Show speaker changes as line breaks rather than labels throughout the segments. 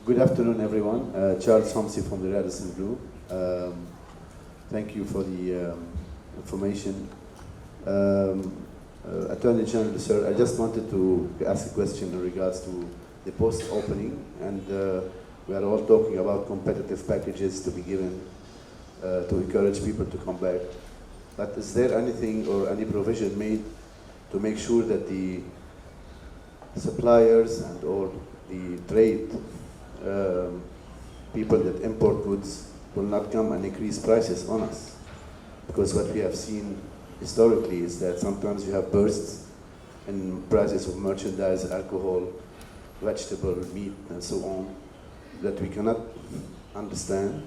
Good afternoon, everyone. Charles Homsey from the Radisson Group. Thank you for the information. Attorney General, sir, I just wanted to ask a question in regards to the post-opening, and we are all talking about competitive packages to be given to encourage people to come back. But is there anything or any provision made to make sure that the suppliers and or the trade people that import goods will not come and increase prices on us? Because what we have seen historically is that sometimes you have bursts in prices of merchandise, alcohol, vegetable, meat, and so on, that we cannot understand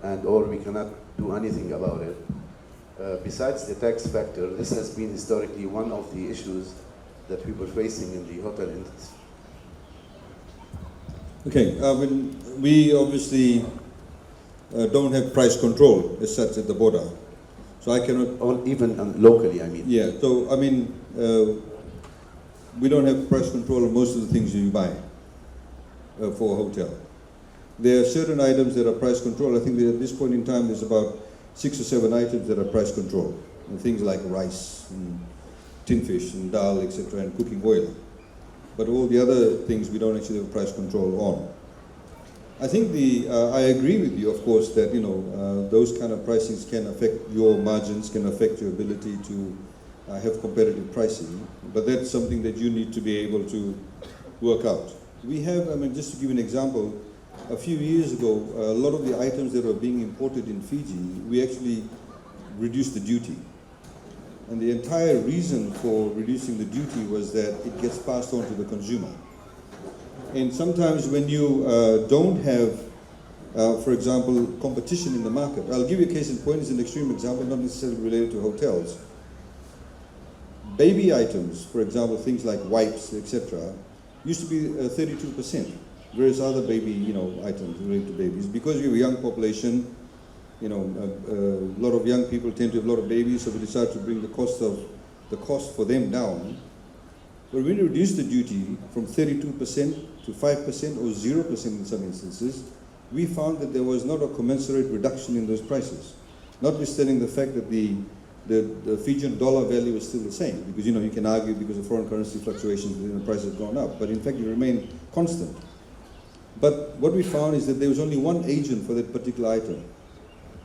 and or we cannot do anything about it. Besides the tax factor, this has been historically one of the issues that we were facing in the hotel industry.
Okay, we obviously don't have price control as such at the border. So I cannot...
Or even locally, I mean.
Yeah, so I mean, we don't have price control on most of the things you buy for a hotel. There are certain items that are price control. I think that at this point in time there's about 6 or 7 items that are price control. And things like rice, and tin fish, and dal, etc., and cooking oil. But all the other things we don't actually have price control on. I think I agree with you, of course, that those kind of pricings can affect your margins, can affect your ability to have competitive pricing. But that's something that you need to be able to work out. We have, just to give an example, a few years ago, a lot of the items that were being imported in Fiji, we actually reduced the duty. And the entire reason for reducing the duty was that it gets passed on to the consumer. And sometimes when you don't have, for example, competition in the market, I'll give you a case in point. It's an extreme example, not necessarily related to hotels. Baby items, for example, things like wipes, etc., used to be 32%, whereas other baby, items related to babies, because we have a young population, a lot of young people tend to have a lot of babies, so we decided to bring the cost for them down. But when we reduced the duty from 32% to 5% or 0% in some instances, we found that there was not a commensurate reduction in those prices, notwithstanding the fact that the Fijian dollar value is still the same, because you can argue because of foreign currency fluctuations, the price has gone up, but in fact it remained constant. But what we found is that there was only one agent for that particular item.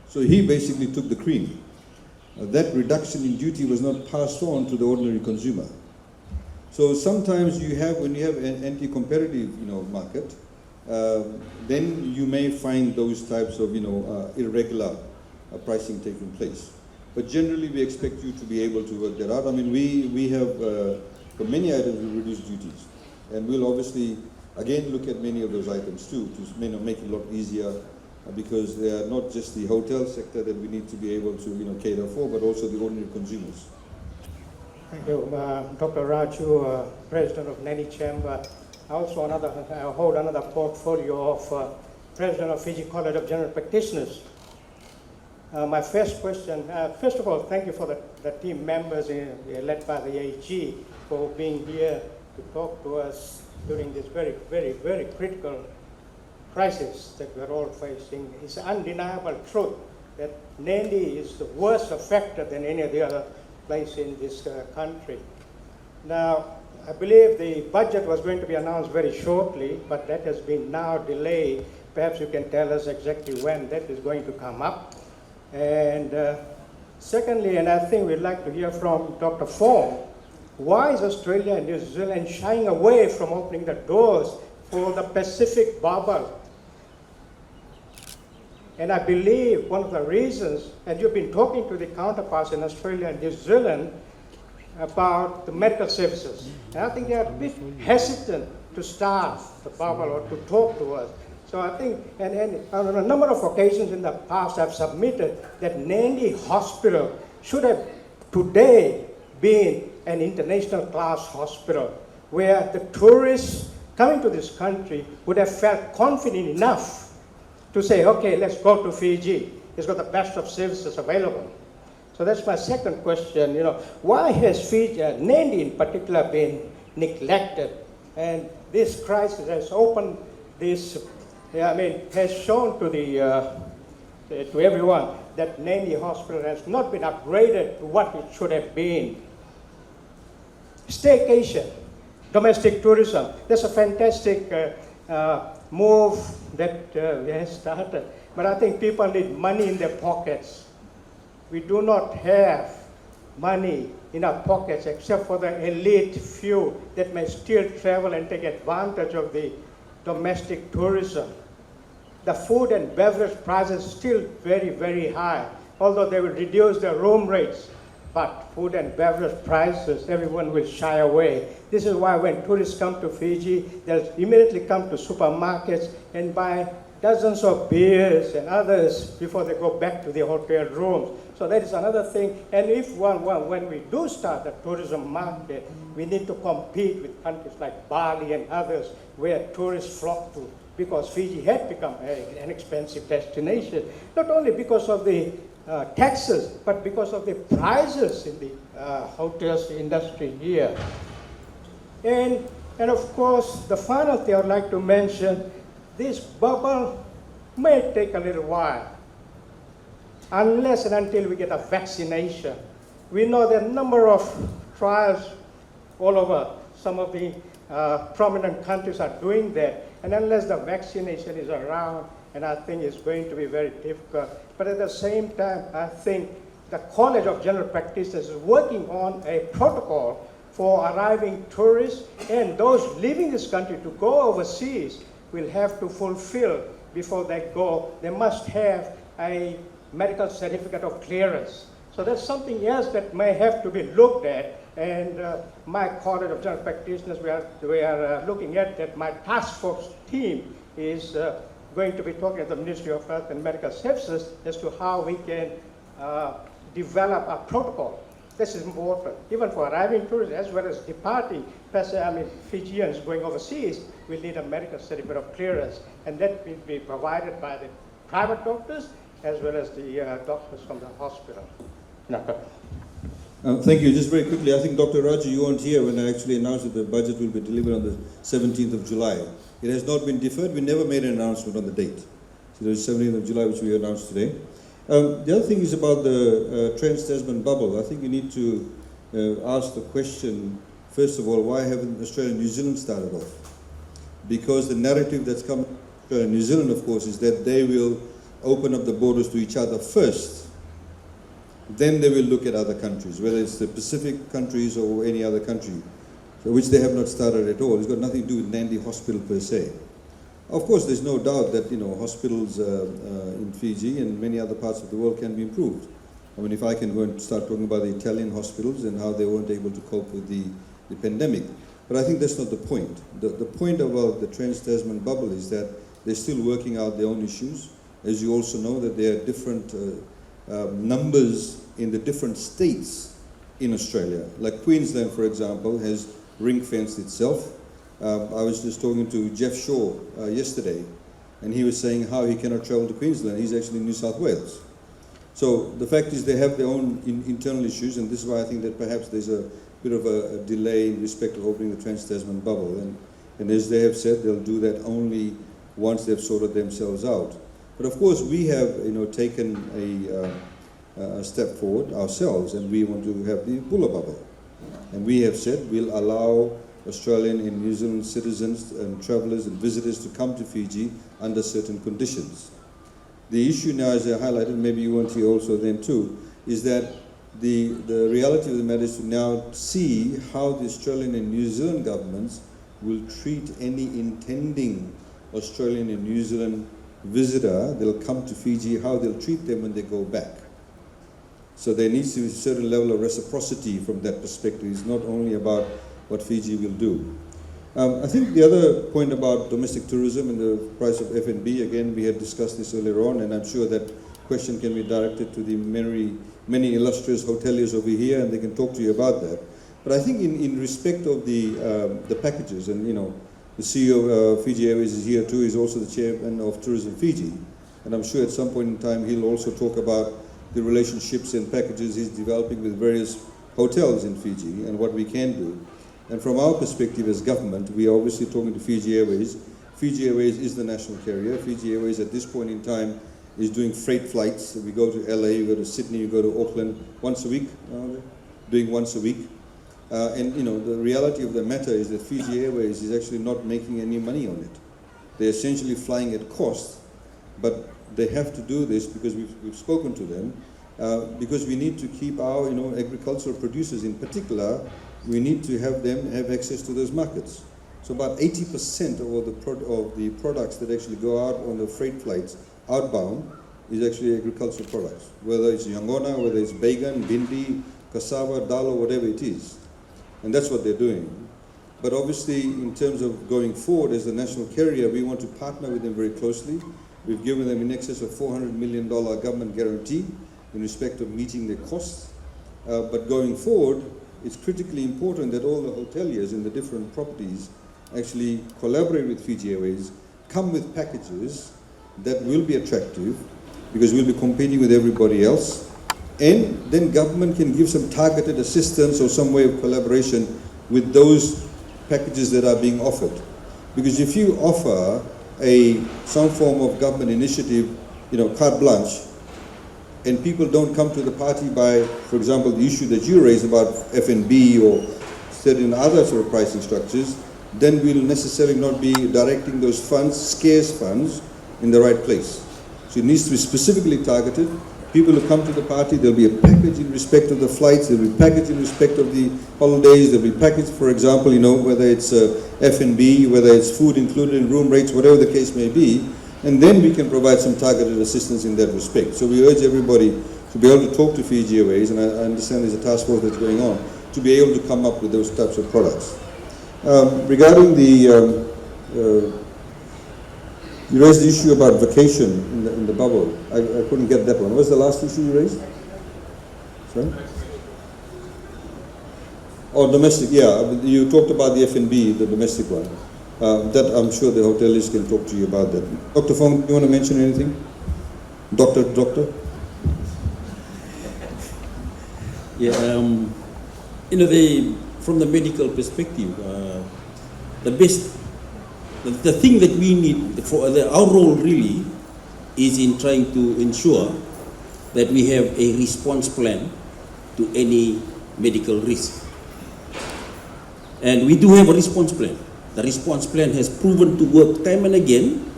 So he basically took the cream. That reduction in duty was not passed on to the ordinary consumer. So sometimes when you have an anti-competitive market, then you may find those types of irregular pricing taking place. But generally we expect you to be able to work that out. We have, for many items, we reduce duties. And we'll obviously, again, look at many of those items too, to make it a lot easier, because they are not just the hotel sector that we need to be able to cater for, but also the ordinary consumers.
Thank you. Dr. Raju, President of Nadi Chamber. I also hold another portfolio of President of Fiji College of General Practitioners. My first question, first of all, thank you for the team members led by the AG for being here to talk to us during this very, very, very critical crisis that we're all facing. It's an undeniable truth that Nadi is the worst affected than any of the other place in this country. Now, I believe the budget was going to be announced very shortly, but that has been now delayed. Perhaps you can tell us exactly when that is going to come up. And secondly, and I think we'd like to hear from Dr. Fong, why is Australia and New Zealand shying away from opening the doors for the Pacific bubble? And I believe one of the reasons, and you've been talking to the counterparts in Australia and New Zealand about the medical services. And I think they are a bit hesitant to start the bubble or to talk to us. So I think, and on a number of occasions in the past, I've submitted that Nadi Hospital should have today been an international class hospital where the tourists coming to this country would have felt confident enough to say, okay, let's go to Fiji. It's got the best of services available. So that's my second question. Why has Fiji, Nadi in particular, been neglected? And this crisis has opened this, has shown to to everyone that Nadi Hospital has not been upgraded to what it should have been. Staycation, domestic tourism, that's a fantastic move that we have started. But I think people need money in their pockets. We do not have money in our pockets except for the elite few that may still travel and take advantage of the domestic tourism. The food and beverage prices still very, very high, although they will reduce the room rates. But food and beverage prices, everyone will shy away. This is why when tourists come to Fiji, they'll immediately come to supermarkets and buy dozens of beers and others before they go back to their hotel rooms. So that is another thing. And if when we do start the tourism market, we need to compete with countries like Bali and others where tourists flock to, because Fiji had become an expensive destination, not only because of the taxes, but because of the prices in the hotels industry here. And of course, the final thing I would like to mention, this bubble may take a little while, unless and until we get a vaccination. We know there are a number of trials all over. Some of the prominent countries are doing that. And unless the vaccination is around, and I think it's going to be very difficult. But at the same time, I think the College of General Practitioners is working on a protocol for arriving tourists, and those leaving this country to go overseas will have to fulfill before they go. They must have a medical certificate of clearance. So that's something else that may have to be looked at. And my College of General Practitioners, we are looking at that. My task force team is going to be talking to the Ministry of Health and Medical Services as to how we can develop a protocol. This is important, even for arriving tourists as well as departing. Fijians going overseas will need a medical certificate of clearance, and that will be provided by the private doctors as well as the doctors from the hospital.
Thank you. Just very quickly, I think Dr. Raju, you weren't here when I actually announced that the budget will be delivered on the 17th of July. It has not been deferred. We never made an announcement on the date. So there's 17th of July, which we announced today. The other thing is about the trans-Tasman bubble. I think we need to ask the question, first of all, why haven't Australia and New Zealand started off? Because the narrative that's come from Australia and New Zealand, of course, is that they will open up the borders to each other first. Then they will look at other countries, whether it's the Pacific countries or any other country, which they have not started at all. It's got nothing to do with Nadi Hospital per se. Of course, there's no doubt that hospitals in Fiji and many other parts of the world can be improved. I mean, if I can go and start talking about the Italian hospitals and how they weren't able to cope with the pandemic. But I think that's not the point. The point about the trans-Tasman bubble is that they're still working out their own issues. As you also know, that there are different numbers in the different states in Australia. Like Queensland, for example, has ring-fenced itself. I was just talking to Jeff Shaw yesterday, and he was saying how he cannot travel to Queensland. He's actually in New South Wales. So the fact is they have their own internal issues, and this is why I think that perhaps there's a bit of a delay in respect of opening the trans-Tasman bubble. And as they have said, they'll do that only once they've sorted themselves out. But of course, we have taken a step forward ourselves, and we want to have the Bulla bubble. And we have said we'll allow Australian and New Zealand citizens and travellers and visitors to come to Fiji under certain conditions. The issue now, as I highlighted, maybe you weren't here also then too, is that the reality of the matter is to now see how the Australian and New Zealand governments will treat any intending Australian and New Zealand visitor that'll come to Fiji, how they'll treat them when they go back. So there needs to be a certain level of reciprocity from that perspective. It's not only about what Fiji will do. I think the other point about domestic tourism and the price of F&B, again, we had discussed this earlier on, and I'm sure that question can be directed to the many illustrious hoteliers over here, and they can talk to you about that. But I think in respect of the packages, and the CEO of Fiji Airways is here too, he's also the chairman of Tourism Fiji, and I'm sure at some point in time he'll also talk about the relationships and packages he's developing with various hotels in Fiji and what we can do. And from our perspective as government, we are obviously talking to Fiji Airways. Fiji Airways is the national carrier. Fiji Airways at this point in time is doing freight flights. We go to LA, we go to Sydney, we go to Auckland once a week, doing once a week. And you know, the reality of the matter is that Fiji Airways is actually not making any money on it. They're essentially flying at cost, but they have to do this because we've spoken to them, because we need to keep our agricultural producers in particular, we need to have them have access to those markets. So about 80% of the products that actually go out on the freight flights outbound is actually agricultural products, whether it's yangona, whether it's bacon, bindi, cassava, dal, or whatever it is. And that's what they're doing. But obviously, in terms of going forward as the national carrier, we want to partner with them very closely. We've given them in excess of $400 million government guarantee in respect of meeting their costs. But going forward, it's critically important that all the hoteliers in the different properties actually collaborate with Fiji Airways, come with packages that will be attractive, because we'll be competing with everybody else. And then government can give some targeted assistance or some way of collaboration with those packages that are being offered. Because if you offer some form of government initiative, carte blanche, and people don't come to the party by, for example, the issue that you raised about F&B or certain other sort of pricing structures, then we'll necessarily not be directing those funds, scarce funds, in the right place. So it needs to be specifically targeted. People who come to the party, there'll be a package in respect of the flights, there'll be a package in respect of the holidays, there'll be package, for example, whether it's F&B, whether it's food included in room rates, whatever the case may be, and then we can provide some targeted assistance in that respect. So we urge everybody to be able to talk to Fiji Airways, and I understand there's a task force that's going on, to be able to come up with those types of products. Regarding the you raised the issue about vacation in the bubble. I couldn't get that one. What was the last issue you raised? Sorry? Oh, domestic, yeah. You talked about the F&B, the domestic one. That I'm sure the hoteliers can talk to you about that. Dr. Fong, do you want to mention anything? Doctor?
Yeah, from the medical perspective, the thing that we need, our role really is in trying to ensure that we have a response plan to any medical risk. And we do have a response plan. The response plan has proven to work time and again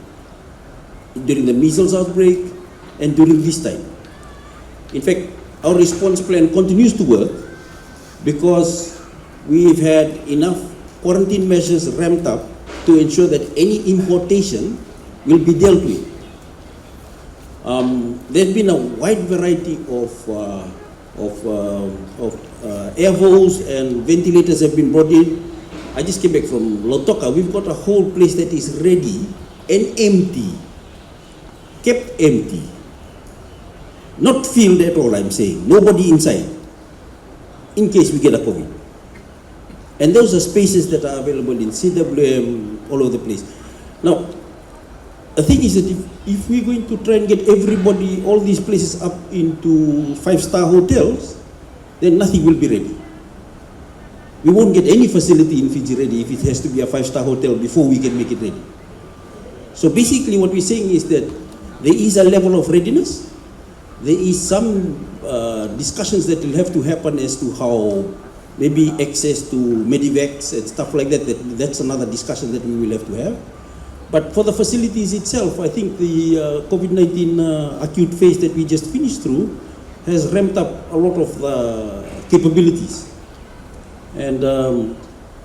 during the measles outbreak and during this time. In fact, our response plan continues to work because we've had enough quarantine measures ramped up to ensure that any importation will be dealt with. There's been a wide variety of air holes and ventilators have been brought in. I just came back from Lautoka. We've got a whole place that is ready and empty, kept empty. Not filled at all, I'm saying. Nobody inside, in case we get a COVID. And those are spaces that are available in CWM, all over the place. Now, the thing is that if we're going to try and get everybody, all these places up into 5-star hotels, then nothing will be ready. We won't get any facility in Fiji ready if it has to be a 5-star hotel before we can make it ready. So basically what we're saying is that there is a level of readiness. There is some discussions that will have to happen as to how maybe access to medivacs and stuff like that. That's another discussion that we will have to have. But for the facilities itself, I think the COVID-19 acute phase that we just finished through has ramped up a lot of the capabilities. And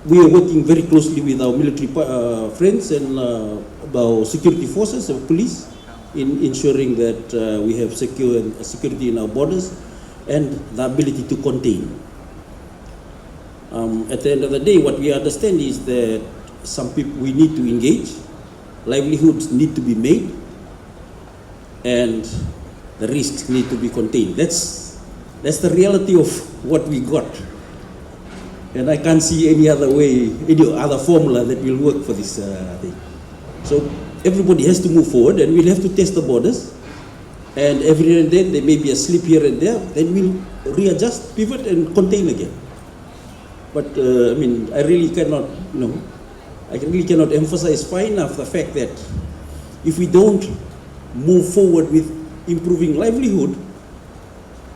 we are working very closely with our military friends and our security forces, our police, in ensuring that we have security in our borders and the ability to contain. At the end of the day, what we understand is that some people, we need to engage, livelihoods need to be made, and the risks need to be contained. That's the reality of what we got. And I can't see any other way, any other formula that will work for this thing. So everybody has to move forward, and we'll have to test the borders. And every now and then there may be a slip here and there, then we'll readjust, pivot, and contain again. But I really cannot, I really cannot emphasize fine enough the fact that if we don't move forward with improving livelihood,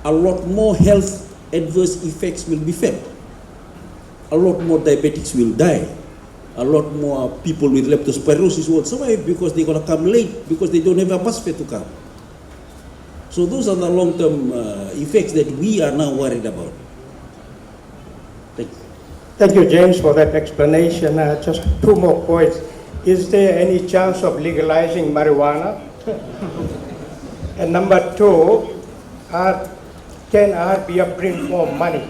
a lot more health adverse effects will be felt. A lot more diabetics will die. A lot more people with leptospirosis won't survive because they're going to come late because they don't have a bus fare to come. So those are the long-term effects that we are now worried about. Thank you.
Thank you, James, for that explanation. Just two more points. Is there any chance of legalizing marijuana? And number two, can RBF print more money,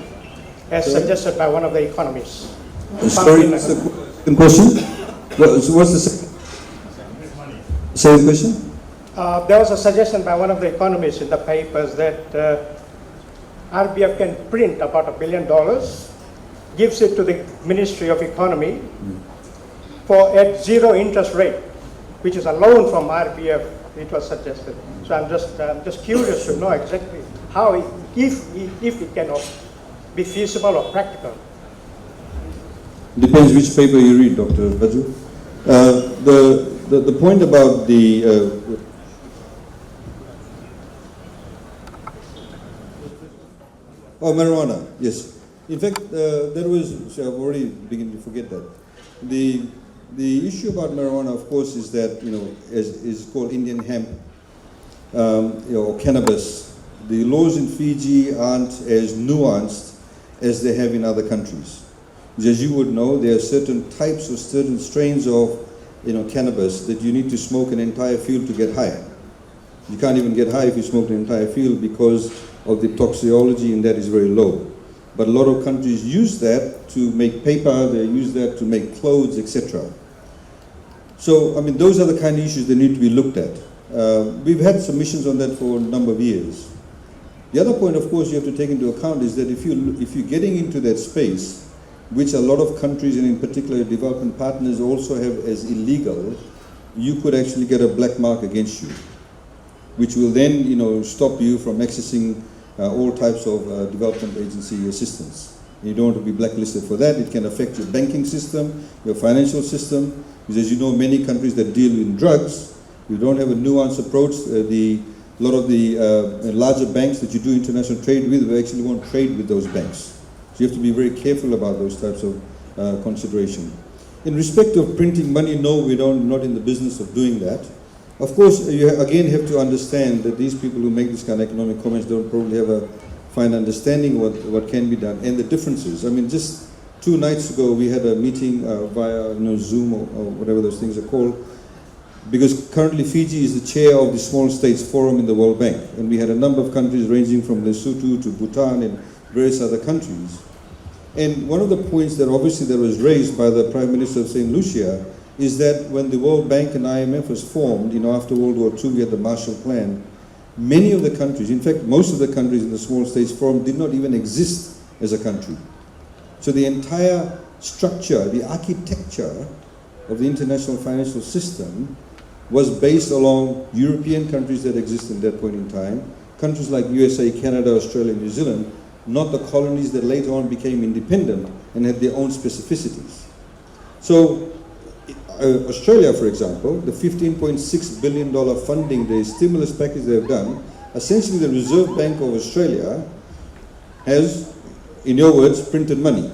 as suggested by one of the economists?
Sorry, second question? So what's the second question?
There was a suggestion by one of the economists in the papers that RBF can print about $1 billion, gives it to the Ministry of Economy at zero interest rate, which is a loan from RBF, it was suggested. So I'm just curious to know exactly how, if it can be feasible or practical.
Depends which paper you read, Dr. Baju. The point about the marijuana, yes. In fact, there was, so I've already begun to forget that. The issue about marijuana, of course, is that, is called Indian hemp, or cannabis. The laws in Fiji aren't as nuanced as they have in other countries. As you would know, there are certain types or certain strains of cannabis that you need to smoke an entire field to get high. You can't even get high if you smoke an entire field because of the toxicology, and that is very low. But a lot of countries use that to make paper, they use that to make clothes, etc. So, I mean, those are the kind of issues that need to be looked at. We've had submissions on that for a number of years. The other point, of course, you have to take into account is that if you're getting into that space, which a lot of countries, and in particular development partners, also have as illegal, you could actually get a black mark against you, which will then, stop you from accessing all types of development agency assistance. You don't want to be blacklisted for that. It can affect your banking system, your financial system. Because as you know, many countries that deal in drugs, you don't have a nuanced approach. A lot of the larger banks that you do international trade with will actually won't trade with those banks. So you have to be very careful about those types of consideration. In respect of printing money, no, we don't, not in the business of doing that. Of course, you again have to understand that these people who make this kind of economic comments don't probably have a fine understanding what can be done and the differences. I mean, just 2 nights ago, we had a meeting via Zoom or whatever those things are called, because currently Fiji is the chair of the Small States Forum in the World Bank, and we had a number of countries ranging from Lesotho to Bhutan and various other countries. And one of the points that obviously that was raised by the Prime Minister of St. Lucia is that when the World Bank and IMF was formed, after World War II, we had the Marshall Plan. Many of the countries, in fact, most of the countries in the Small States Forum did not even exist as a country. So the entire structure, the architecture of the international financial system was based along European countries that existed at that point in time, countries like USA, Canada, Australia, New Zealand, not the colonies that later on became independent and had their own specificities. So Australia, for example, the $15.6 billion funding, the stimulus package they have done, essentially the Reserve Bank of Australia has, in your words, printed money.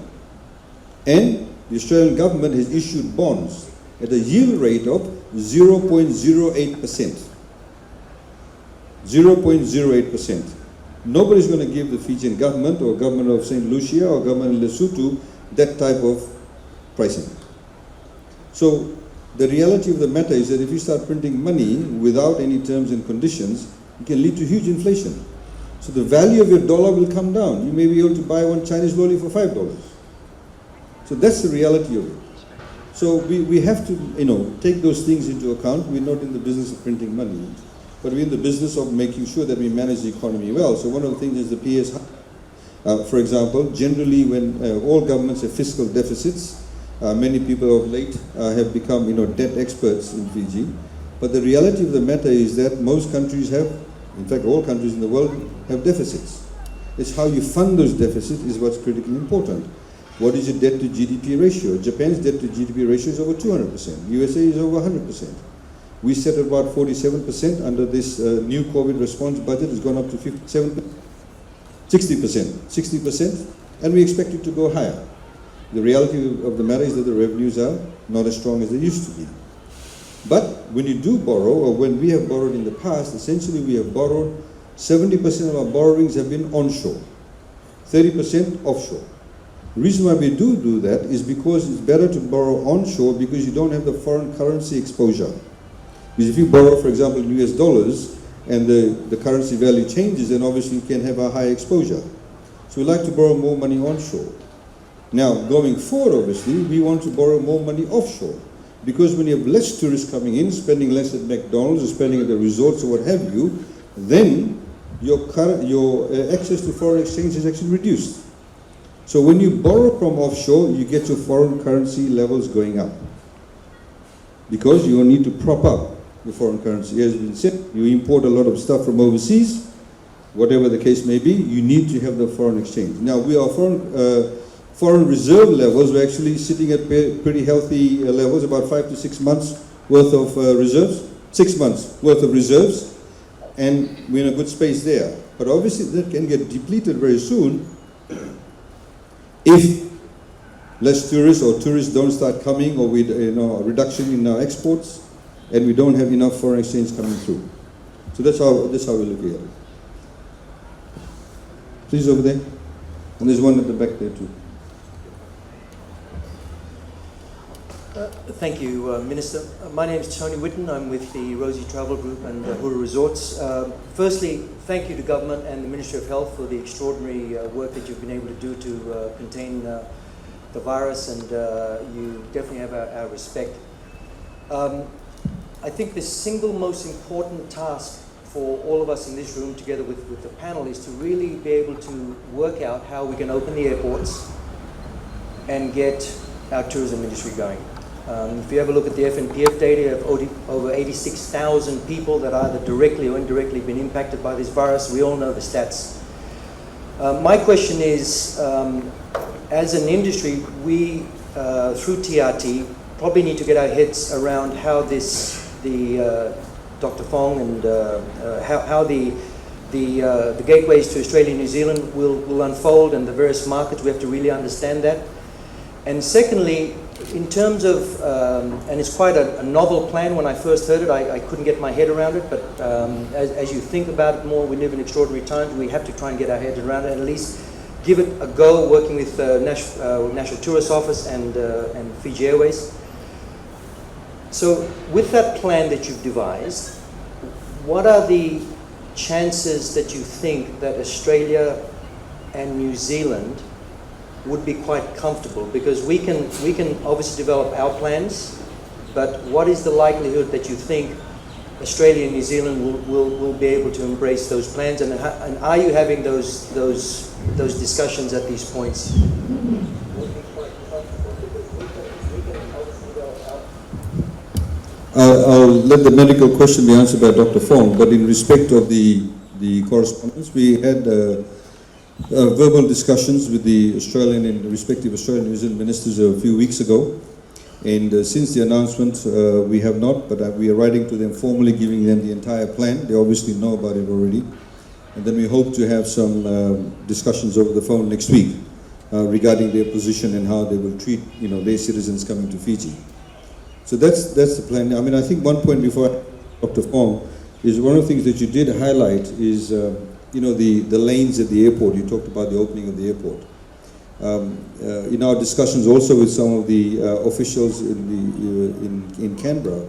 And the Australian government has issued bonds at a yield rate of 0.08%. 0.08%. Nobody's going to give the Fijian government or government of St. Lucia or government of Lesotho that type of pricing. So the reality of the matter is that if you start printing money without any terms and conditions, it can lead to huge inflation. So the value of your dollar will come down. You may be able to buy one Chinese lolly for $5. So that's the reality of it. So we have to take those things into account. We're not in the business of printing money, but we're in the business of making sure that we manage the economy well. So one of the things is the PS, for example, generally when all governments have fiscal deficits, many people of late have become debt experts in Fiji. But the reality of the matter is that most countries have, in fact all countries in the world have deficits. It's how you fund those deficits is what's critically important. What is your debt to GDP ratio? Japan's debt to GDP ratio is over 200%. USA is over 100%. We set at about 47% under this new COVID response budget. Has gone up to 57%, 60%, and we expect it to go higher. The reality of the matter is that the revenues are not as strong as they used to be. But when you do borrow, or when we have borrowed in the past, essentially we have borrowed 70% of our borrowings have been onshore, 30% offshore. The reason why we do that is because it's better to borrow onshore because you don't have the foreign currency exposure. Because if you borrow, for example, in US dollars and the currency value changes, then obviously you can have a high exposure. So we like to borrow more money onshore. Now, going forward, obviously, we want to borrow more money offshore. Because when you have less tourists coming in, spending less at McDonald's or spending at the resorts or what have you, then your access to foreign exchange is actually reduced. So when you borrow from offshore, you get your foreign currency levels going up. Because you need to prop up your foreign currency. As has been said, you import a lot of stuff from overseas, whatever the case may be, you need to have the foreign exchange. Now, we are foreign reserve levels, we're actually sitting at pretty healthy levels, about 5 to 6 months worth of reserves, 6 months worth of reserves, and we're in a good space there. But obviously that can get depleted very soon if less tourists or tourists don't start coming, or with a reduction in our exports, and we don't have enough foreign exchange coming through. So that's how we're looking at it. Please, over there. And there's one at the back there too.
Thank you, Minister. My name is Tony Whitten. I'm with the Rosie Travel Group and Huru Resorts. Firstly, thank you to government and the Ministry of Health for the extraordinary work that you've been able to do to contain the virus, and you definitely have our respect. I think the single most important task for all of us in this room, together with the panel, is to really be able to work out how we can open the airports and get our tourism industry going. If you have a look at the FNPF data, you have over 86,000 people that either directly or indirectly been impacted by this virus. We all know the stats. My question is, as an industry, we, through TRT, probably need to get our heads around how Dr. Fong, and how the gateways to Australia and New Zealand will unfold, and the various markets. We have to really understand that. And secondly, in terms of, and it's quite a novel plan. When I first heard it, I couldn't get my head around it, but as you think about it more, we live in extraordinary times. We have to try and get our heads around it, and at least give it a go, working with National Tourist Office and Fiji Airways. So with that plan that you've devised, what are the chances that you think that Australia and New Zealand would be quite comfortable? Because we can obviously develop our plans, but what is the likelihood that you think Australia and New Zealand will be able to embrace those plans, and are you having those discussions at these points?
I'll let the medical question be answered by Dr. Fong, but in respect of the correspondence, we had verbal discussions with the Australian and respective Australian and New Zealand ministers a few weeks ago, and since the announcement we have not, but we are writing to them formally, giving them the entire plan. They obviously know about it already, and then we hope to have some discussions over the phone next week regarding their position and how they will treat their citizens coming to Fiji. So that's the plan. I mean, I think one point before Dr. Fong is one of the things that you did highlight is the lanes at the airport. You talked about the opening of the airport. In our discussions also with some of the officials in Canberra,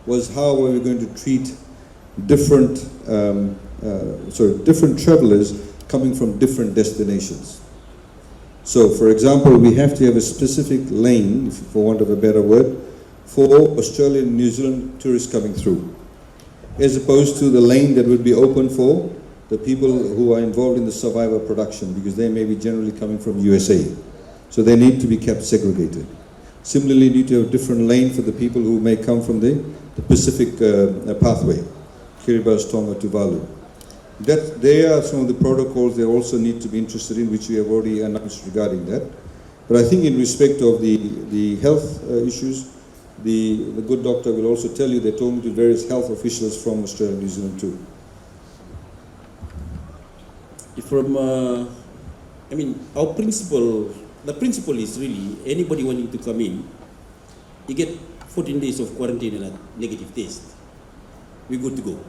was how are we going to treat different travelers coming from different destinations. So, for example, we have to have a specific lane, for want of a better word, for Australian and New Zealand tourists coming through, as opposed to the lane that would be open for the people who are involved in the survivor production, because they may be generally coming from USA. So they need to be kept segregated. Similarly, you need to have a different lane for the people who may come from the Pacific pathway, Kiribati, Tonga, Tuvalu. They are some of the protocols they also need to be interested in, which we have already announced regarding that. But I think in respect of the health issues, the good doctor will also tell you, they're talking to various health officials from Australia and New Zealand too.
From, I mean, our principle, the principle is really anybody wanting to come in, you get 14 days of quarantine and a negative test. We're good to go.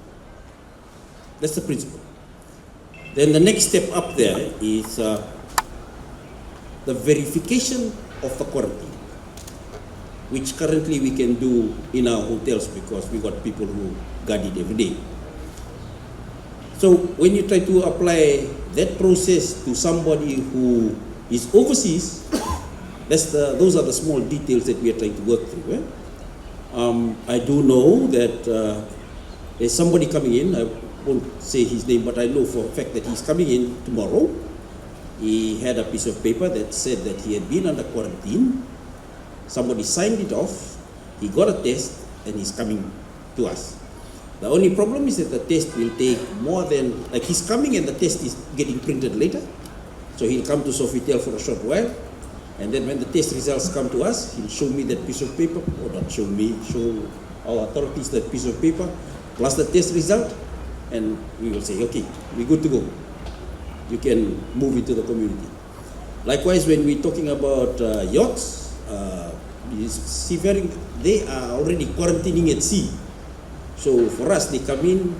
That's the principle. Then the next step up there is the verification of the quarantine, which currently we can do in our hotels because we got people who guard it every day. So when you try to apply that process to somebody who is overseas, those are the small details that we are trying to work through. Eh? I do know that there's somebody coming in. I won't say his name, but I know for a fact that he's coming in tomorrow. He had a piece of paper that said that he had been under quarantine. Somebody signed it off. He got a test, and he's coming to us. The only problem is that the test will take more than, like he's coming and the test is getting printed later. So he'll come to Sofitel for a short while. And then when the test results come to us, he'll show me that piece of paper, or not show me, show our authorities that piece of paper, plus the test result, and we will say, okay, we're good to go. You can move into the community. Likewise, when we're talking about yachts, seafaring, they are already quarantining at sea. So for us, they come in,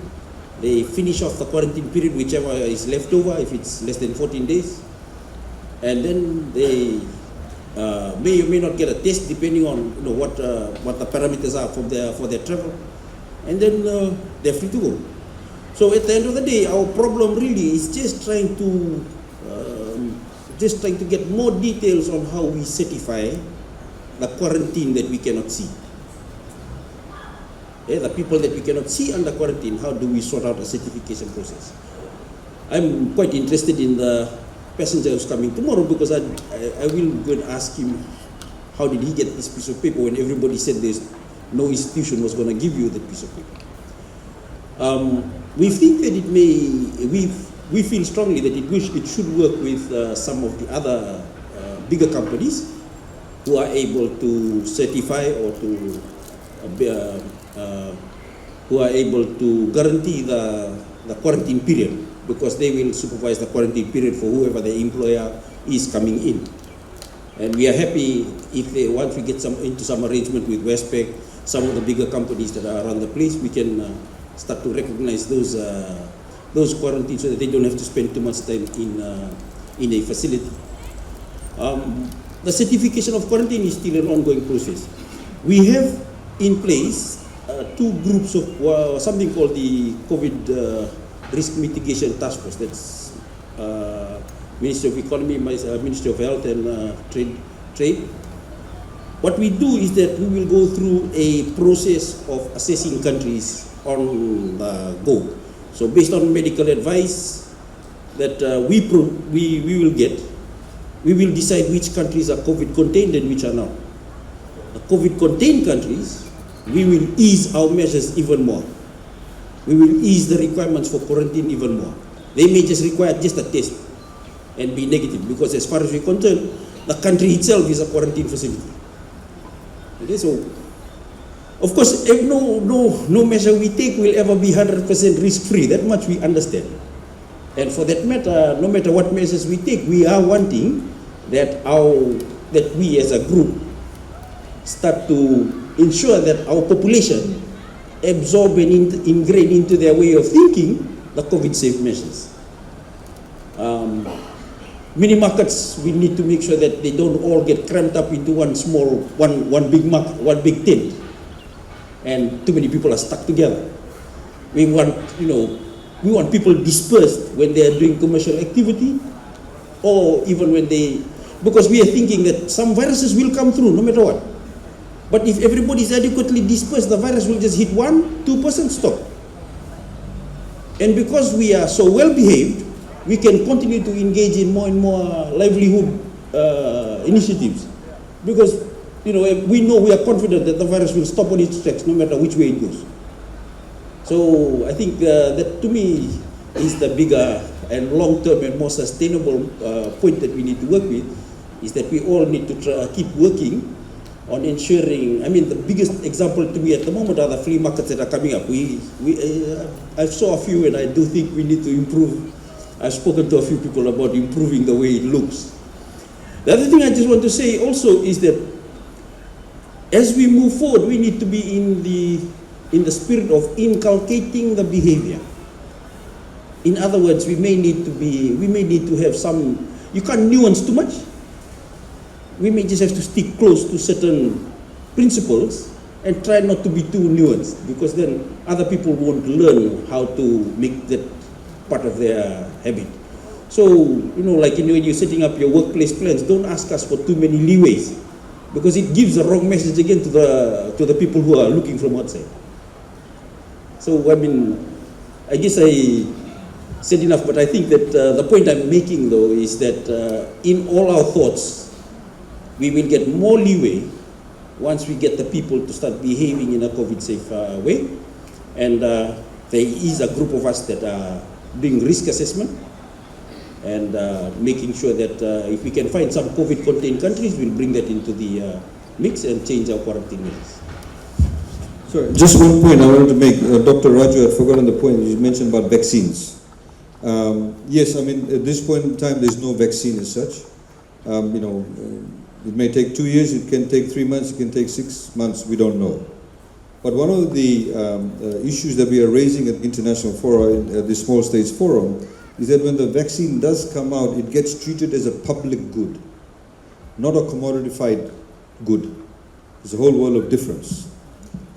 they finish off the quarantine period, whichever is left over, if it's less than 14 days, and then they may or may not get a test depending on what the parameters are for their travel, and then they're free to go. So at the end of the day, our problem really is just trying to get more details on how we certify the quarantine that we cannot see. The people that we cannot see under quarantine, how do we sort out a certification process? I'm quite interested in the passenger who's coming tomorrow because I will go and ask him, how did he get this piece of paper when everybody said there's no institution was going to give you that piece of paper? We think that we feel strongly that it should work with some of the other bigger companies who are able to certify or to who are able to guarantee the quarantine period, because they will supervise the quarantine period for whoever the employer is coming in. And we are happy if once we get into some arrangement with Westpac, some of the bigger companies that are around the place, we can start to recognize those quarantines so that they don't have to spend too much time in a facility. The certification of quarantine is still an ongoing process. We have in place two groups of something called the COVID Risk Mitigation Task Force. That's Ministry of Economy, Ministry of Health and Trade. What we do is that we will go through a process of assessing countries on the go. So based on medical advice that we will get, we will decide which countries are COVID contained and which are not. The COVID contained countries, we will ease our measures even more. We will ease the requirements for quarantine even more. They may just require just a test and be negative, because as far as we're concerned, the country itself is a quarantine facility. Okay, so of course, no measure we take will ever be 100% risk-free. That much we understand. And for that matter, no matter what measures we take, we are wanting that we as a group start to ensure that our population absorb and ingrain into their way of thinking the COVID-safe measures. Mini markets, we need to make sure that they don't all get cramped up into one big tent, and too many people are stuck together. We want people dispersed when they are doing commercial activity, or even when because we are thinking that some viruses will come through no matter what. But if everybody is adequately dispersed, the virus will just hit 1-2%, stop. And because we are so well behaved, we can continue to engage in more and more livelihood initiatives, because we are confident that the virus will stop on its tracks no matter which way it goes. So I think that to me is the bigger and long-term and more sustainable point that we need to work with, is that we all need to keep working on ensuring. I mean, the biggest example to me at the moment are the flea markets that are coming up. I saw a few, and I do think we need to improve. I've spoken to a few people about improving the way it looks. The other thing I just want to say also is that as we move forward, we need to be in the spirit of inculcating the behavior. In other words, we may need to have some. You can't nuance too much. We may just have to stick close to certain principles and try not to be too nuanced, because then other people won't learn how to make that part of their habit. So, like when you're setting up your workplace plans, don't ask us for too many leeways, because it gives a wrong message again to the people who are looking from outside. So, I mean, I guess I said enough, but I think that the point I'm making, though, is that in all our thoughts, we will get more leeway once we get the people to start behaving in a COVID-safe way. And there is a group of us that are doing risk assessment and making sure that if we can find some COVID-contained countries, we'll bring that into the mix and change our quarantine measures.
Sorry, just one point I wanted to make. Dr. Raju had forgotten the point you mentioned about vaccines. Yes, I mean, at this point in time, there's no vaccine as such. It may take 2 years, it can take 3 months, it can take 6 months, we don't know. But one of the issues that we are raising at the International Forum, at the Small States Forum, is that when the vaccine does come out, it gets treated as a public good, not a commodified good. There's a whole world of difference.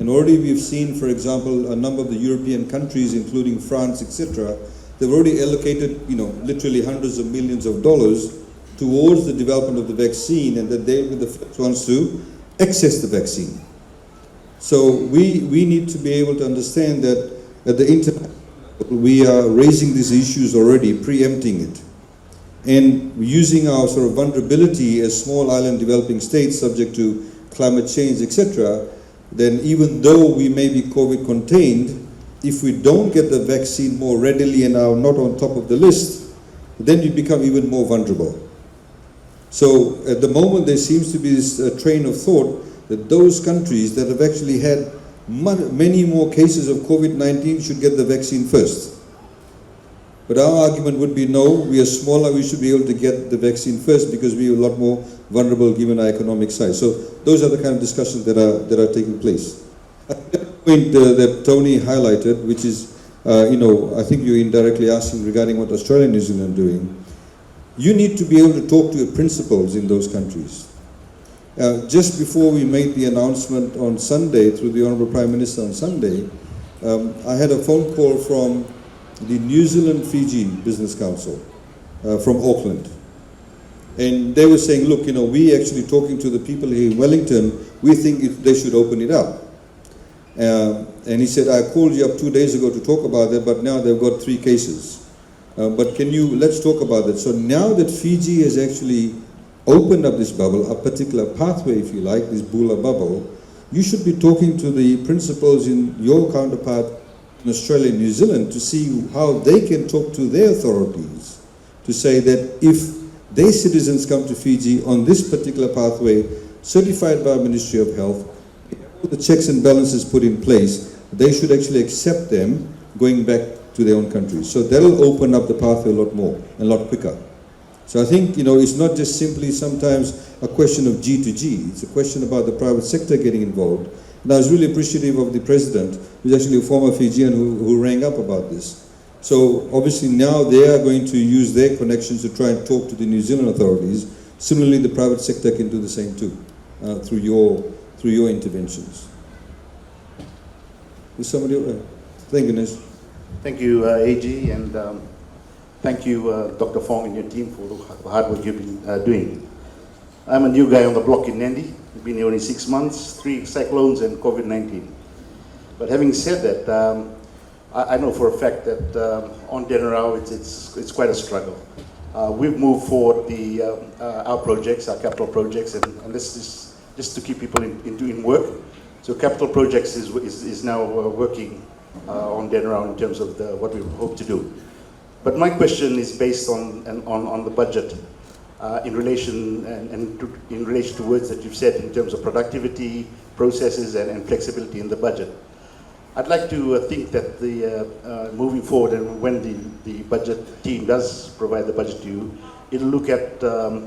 And already we've seen, for example, a number of the European countries, including France, etc., they've already allocated, literally hundreds of millions of dollars towards the development of the vaccine, and that they will be the first ones to access the vaccine. So we need to be able to understand that at the international level, we are raising these issues already, preempting it, and using our sort of vulnerability as small island developing states subject to climate change, etc., then even though we may be COVID contained, if we don't get the vaccine more readily and are not on top of the list, then we become even more vulnerable. So at the moment there seems to be this train of thought that those countries that have actually had many more cases of COVID-19 should get the vaccine first. But our argument would be no, we are smaller, we should be able to get the vaccine first because we are a lot more vulnerable given our economic size. So those are the kind of discussions that are taking place. I think the point that Tony highlighted, which is, I think you're indirectly asking regarding what Australia and New Zealand are doing. You need to be able to talk to your principals in those countries. Just before we made the announcement on Sunday, through the Honourable Prime Minister on Sunday, I had a phone call from the New Zealand Fiji Business Council from Auckland. And they were saying, look, we actually talking to the people here in Wellington, we think they should open it up. And he said, I called you up 2 days ago to talk about that, but now they've got 3 cases. But let's talk about that. So now that Fiji has actually opened up this bubble, a particular pathway, if you like, this Bula bubble, you should be talking to the principals in your counterpart in Australia and New Zealand to see how they can talk to their authorities to say that if their citizens come to Fiji on this particular pathway, certified by the Ministry of Health, all the checks and balances put in place, they should actually accept them going back to their own countries. So that'll open up the pathway a lot more and a lot quicker. So I think, it's not just simply sometimes a question of G to G. It's a question about the private sector getting involved. And I was really appreciative of the President, who's actually a former Fijian who rang up about this. So obviously now they are going to use their connections to try and talk to the New Zealand authorities. Similarly, the private sector can do the same too, through your interventions. Is somebody? Thank you, Ganesh.
Thank you, AG, and thank you, Dr. Fong and your team for the hard work you've been doing. I'm a new guy on the block in Nadi. I've been here only 6 months, 3 cyclones and COVID-19. But having said that, I know for a fact that on Denarau it's quite a struggle. We've moved forward our projects, our capital projects, and this is just to keep people in doing work. So capital projects is now working on Denarau in terms of what we hope to do. But my question is based on the budget. in relation in relation to words that you've said in terms of productivity, processes, and flexibility in the budget. I'd like to think that moving forward, and when the budget team does provide the budget to you, it'll look at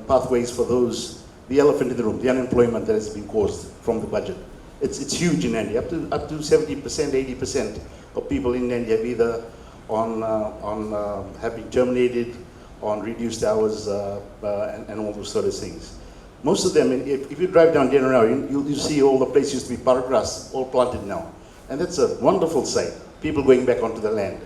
pathways for the elephant in the room, the unemployment that has been caused from the budget. It's huge in Nadi. Up to 70%, 80% of people in Nadi have either have been terminated, on reduced hours, and all those sort of things. Most of them, if you drive down General, you'll see all the places used to be park grass, all planted now. And that's a wonderful sight, people going back onto the land.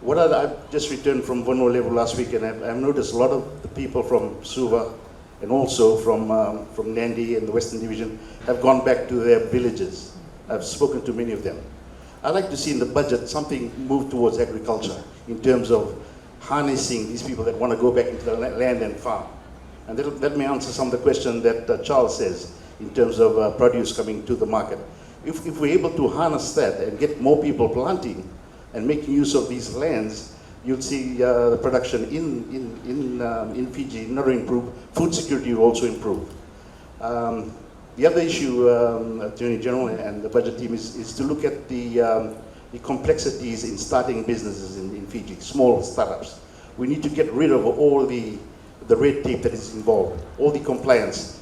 I've just returned from Bono level last week, and I've noticed a lot of the people from Suva and also from Nadi and the Western Division have gone back to their villages. I've spoken to many of them. I'd like to see in the budget something move towards agriculture in terms of harnessing these people that want to go back into the land and farm. And that may answer some of the question that Charles says in terms of produce coming to the market. If we're able to harness that and get more people planting and making use of these lands, you'll see the production in Fiji not only improve, food security will also improve. The other issue, Attorney General and the budget team, is to look at the complexities in starting businesses in Fiji, small startups. We need to get rid of all the red tape that is involved, all the compliance,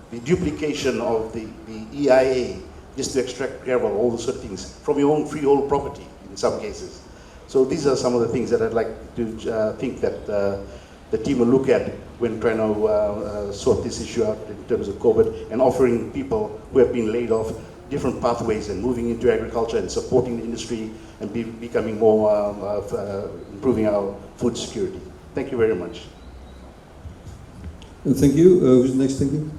the duplication of the EIA, just to extract gravel, all those sort of things, from your own freehold property in some cases. So these are some of the things that I'd like to think that the team will look at when trying to sort this issue out in terms of COVID, and offering people who have been laid off different pathways and moving into agriculture and supporting the industry and becoming more, improving our food security. Thank you very much.
Thank you. Who's next? Thank you.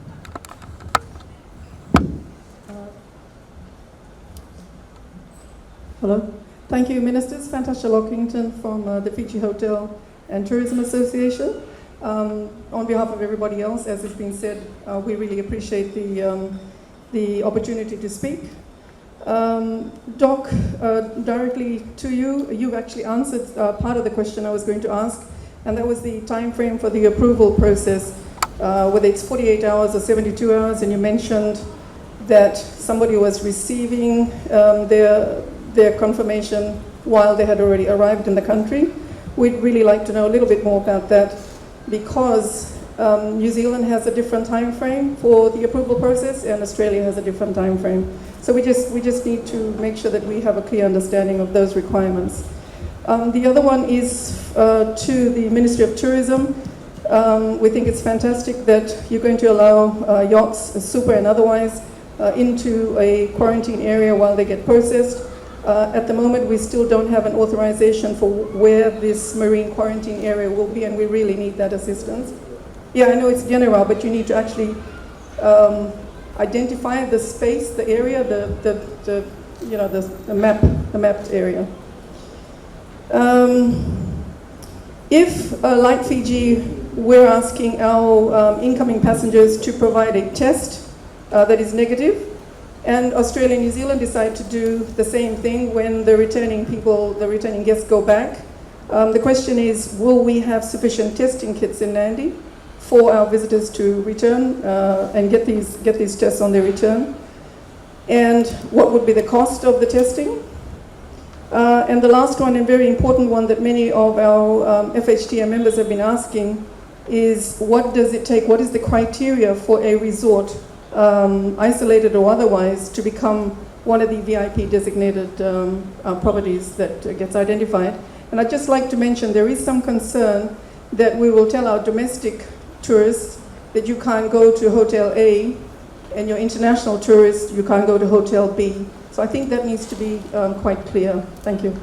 Hello. Thank you, Ministers. Fantascia Lockington from the Fiji Hotel and Tourism Association. On behalf of everybody else, as has been said, we really appreciate the opportunity to speak. Doc, directly to you, you've actually answered part of the question I was going to ask, and that was the time frame for the approval process, whether it's 48 hours or 72 hours, and you mentioned that somebody was receiving their confirmation while they had already arrived in the country. We'd really like to know a little bit more about that, because New Zealand has a different time frame for the approval process, and Australia has a different time frame. So we just need to make sure that we have a clear understanding of those requirements. The other one is to the Ministry of Tourism. We think it's fantastic that you're going to allow yachts, super and otherwise, into a quarantine area while they get processed. At the moment, we still don't have an authorization for where this marine quarantine area will be, and we really need that assistance. Yeah, I know it's general, but you need to actually identify the space, the area, the mapped area. If, like Fiji, we're asking our incoming passengers to provide a test that is negative, and Australia and New Zealand decide to do the same thing when the returning guests go back. The question is, will we have sufficient testing kits in Nadi for our visitors to return and get these tests on their return? And what would be the cost of the testing? And the last one, and very important one that many of our FHTM members have been asking, is what does it take, what is the criteria for a resort, isolated or otherwise, to become one of the VIP designated properties that gets identified? And I'd just like to mention there is some concern that we will tell our domestic tourists that you can't go to Hotel A, and your international tourists, you can't go to Hotel B. So I think that needs to be quite clear. Thank you.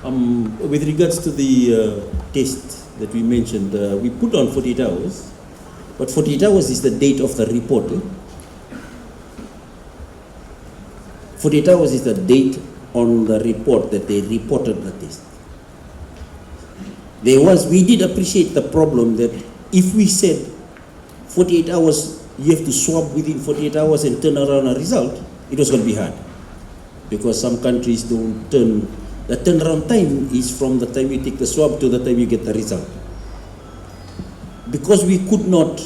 With regards to the test that we mentioned, we put on 48 hours, but 48 hours is the date of the report. 48 hours is the date on the report that they reported the test. We did appreciate the problem that if we said 48 hours, you have to swab within 48 hours and turn around a result, it was going to be hard. Because some countries don't turn The turnaround time is from the time you take the swab to the time you get the result. Because we could not,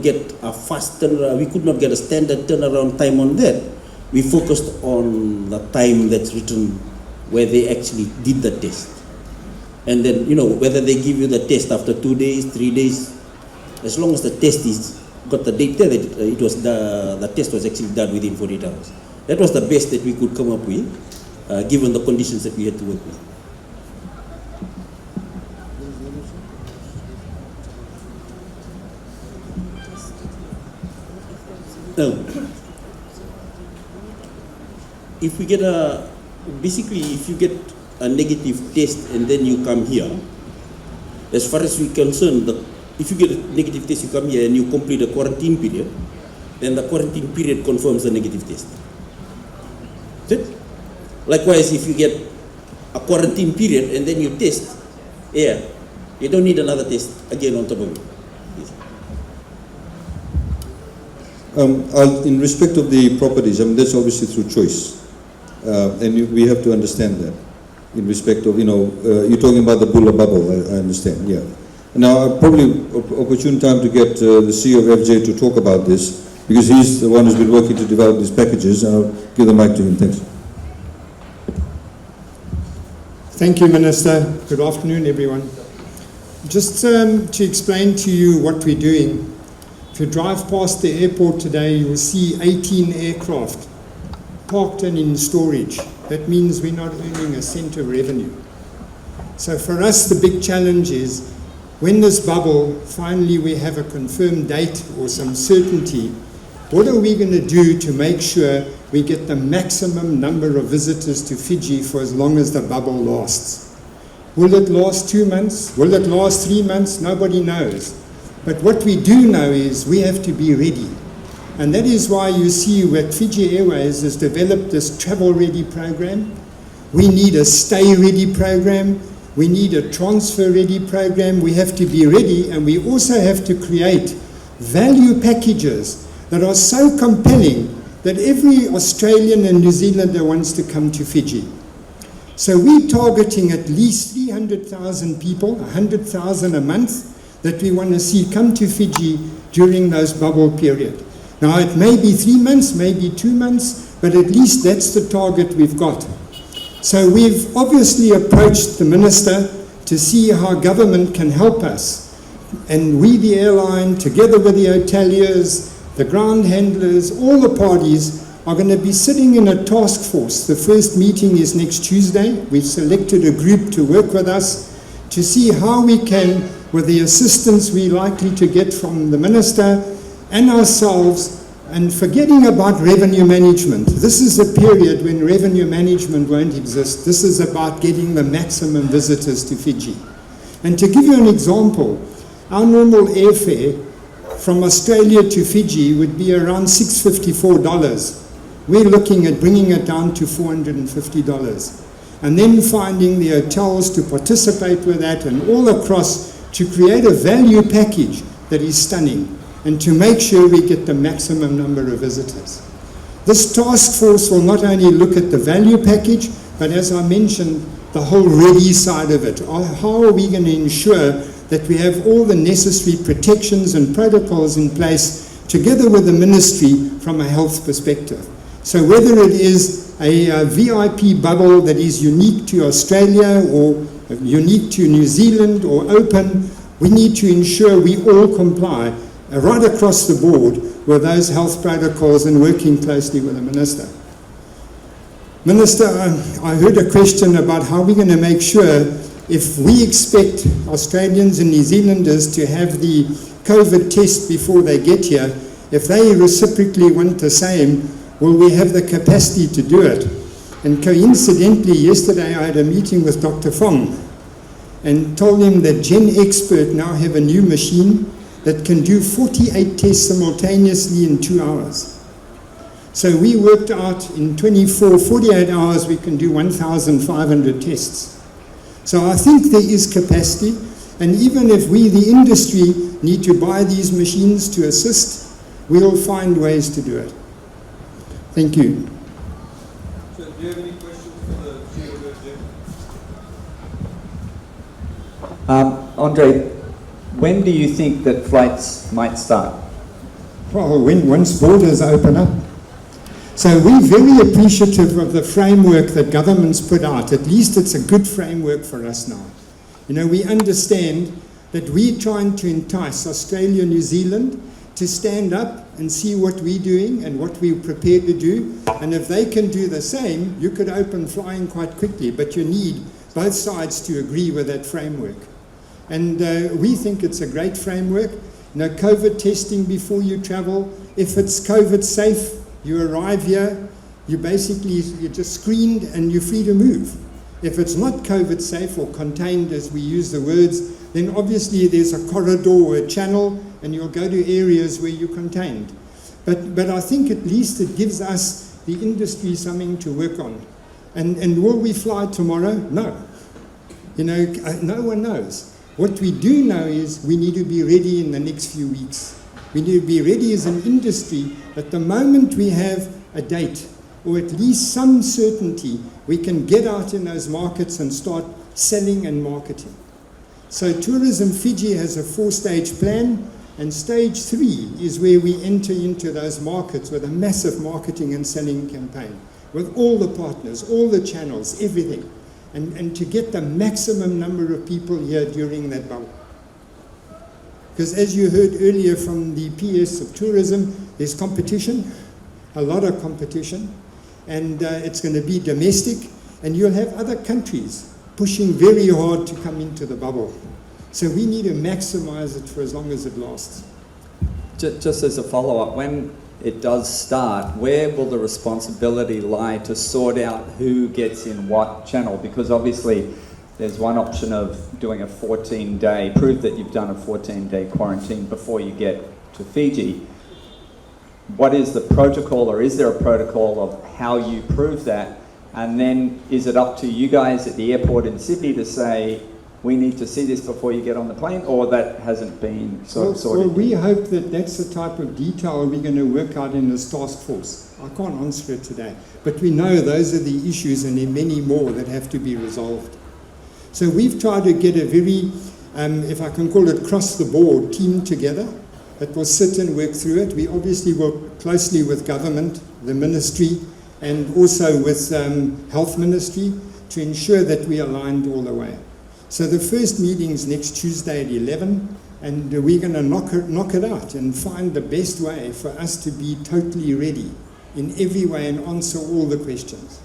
get a fast turnaround, we could not get a standard turnaround time on that. We focused on the time that's written where they actually did the test. And then, whether they give you the test after 2 days, 3 days, as long as the test is got the date there, that it was the test was actually done within 48 hours. That was the best that we could come up with, given the conditions that we had to work with. Now, if we get if you get a negative test and then you come here, as far as we're concerned, if you get a negative test, you come here and you complete a quarantine period, then the quarantine period confirms the negative test. That's it. Likewise, if you get a quarantine period and then you test, you don't need another test again on top of it.
In respect of the properties, that's obviously through choice. And we have to understand that. In respect of, you're talking about the Bulla bubble, I understand, yeah. Now, probably opportune time to get the CEO of FJ to talk about this, because he's the one who's been working to develop these packages, and I'll give the mic to him. Thanks.
Thank you, Minister. Good afternoon, everyone. Just to explain to you what we're doing, if you drive past the airport today, you will see 18 aircraft parked and in storage. That means we're not earning a cent of revenue. So for us, the big challenge is, when this bubble, finally we have a confirmed date or some certainty, what are we going to do to make sure we get the maximum number of visitors to Fiji for as long as the bubble lasts? Will it last 2 months? Will it last 3 months? Nobody knows. But what we do know is we have to be ready. And that is why you see that Fiji Airways has developed this travel-ready program. We need a stay-ready program. We need a transfer-ready program. We have to be ready, and we also have to create value packages that are so compelling that every Australian and New Zealander wants to come to Fiji. So we're targeting at least 300,000 people, 100,000 a month, that we want to see come to Fiji during those bubble period. Now, it may be 3 months, maybe 2 months, but at least that's the target we've got. So we've obviously approached the Minister to see how government can help us. And we, the airline, together with the hoteliers, the ground handlers, all the parties, are going to be sitting in a task force. The first meeting is next Tuesday. We've selected a group to work with us to see how we can, with the assistance we're likely to get from the Minister and ourselves, and forgetting about revenue management. This is a period when revenue management won't exist. This is about getting the maximum visitors to Fiji. And to give you an example, our normal airfare from Australia to Fiji would be around $654. We're looking at bringing it down to $450. And then finding the hotels to participate with that, and all across to create a value package that is stunning, and to make sure we get the maximum number of visitors. This task force will not only look at the value package, but as I mentioned, the whole ready side of it. How are we going to ensure that we have all the necessary protections and protocols in place together with the ministry from a health perspective? So whether it is a VIP bubble that is unique to Australia or unique to New Zealand or open, we need to ensure we all comply right across the board with those health protocols and working closely with the Minister. Minister, I heard a question about how we're going to make sure, if we expect Australians and New Zealanders to have the COVID test before they get here, if they reciprocally want the same, will we have the capacity to do it? And coincidentally, yesterday I had a meeting with Dr. Fong and told him that Gen Expert now have a new machine that can do 48 tests simultaneously in 2 hours. So we worked out in 48 hours we can do 1,500 tests. So I think there is capacity, and even if we, the industry, need to buy these machines to assist, we'll find ways to do it. Thank you.
So do you have any questions for the CEO of FJ?
Andre, when do you think that flights might start?
Well, once borders open up. So we're very appreciative of the framework that governments put out. At least it's a good framework for us now. You know, we understand that we're trying to entice Australia, New Zealand to stand up and see what we're doing and what we're prepared to do. And if they can do the same, you could open flying quite quickly, but you need both sides to agree with that framework. And we think it's a great framework. You know, COVID testing before you travel. If it's COVID safe, you arrive here, you're just screened and you're free to move. If it's not COVID safe or contained, as we use the words, then obviously there's a corridor or a channel and you'll go to areas where you're contained. But I think at least it gives us, the industry, something to work on. And will we fly tomorrow? No. You know, no one knows. What we do know is we need to be ready in the next few weeks. We need to be ready as an industry that the moment we have a date, or at least some certainty, we can get out in those markets and start selling and marketing. So Tourism Fiji has a 4-stage plan, and stage 3 is where we enter into those markets with a massive marketing and selling campaign, with all the partners, all the channels, everything, and to get the maximum number of people here during that bubble. Because as you heard earlier from the PS of tourism, there's competition, a lot of competition, and it's going to be domestic, and you'll have other countries pushing very hard to come into the bubble. So we need to maximize it for as long as it lasts.
Just as a follow-up, when it does start, where will the responsibility lie to sort out who gets in what channel? Because obviously there's one option of doing a 14-day, prove that you've done a 14-day quarantine before you get to Fiji. What is the protocol, or is there a protocol of how you prove that? And then is it up to you guys at the airport in Sydney to say, we need to see this before you get on the plane, or that hasn't been sorted?
Well, we hope that that's the type of detail we're going to work out in this task force. I can't answer it today, but we know those are the issues, and there are many more that have to be resolved. So we've tried to get a very, if I can call it cross-the-board team together that will sit and work through it. We obviously work closely with government, the ministry, and also with health ministry to ensure that we aligned all the way. So the first meeting's next Tuesday at 11, and we're going to knock it out and find the best way for us to be totally ready in every way and answer all the questions.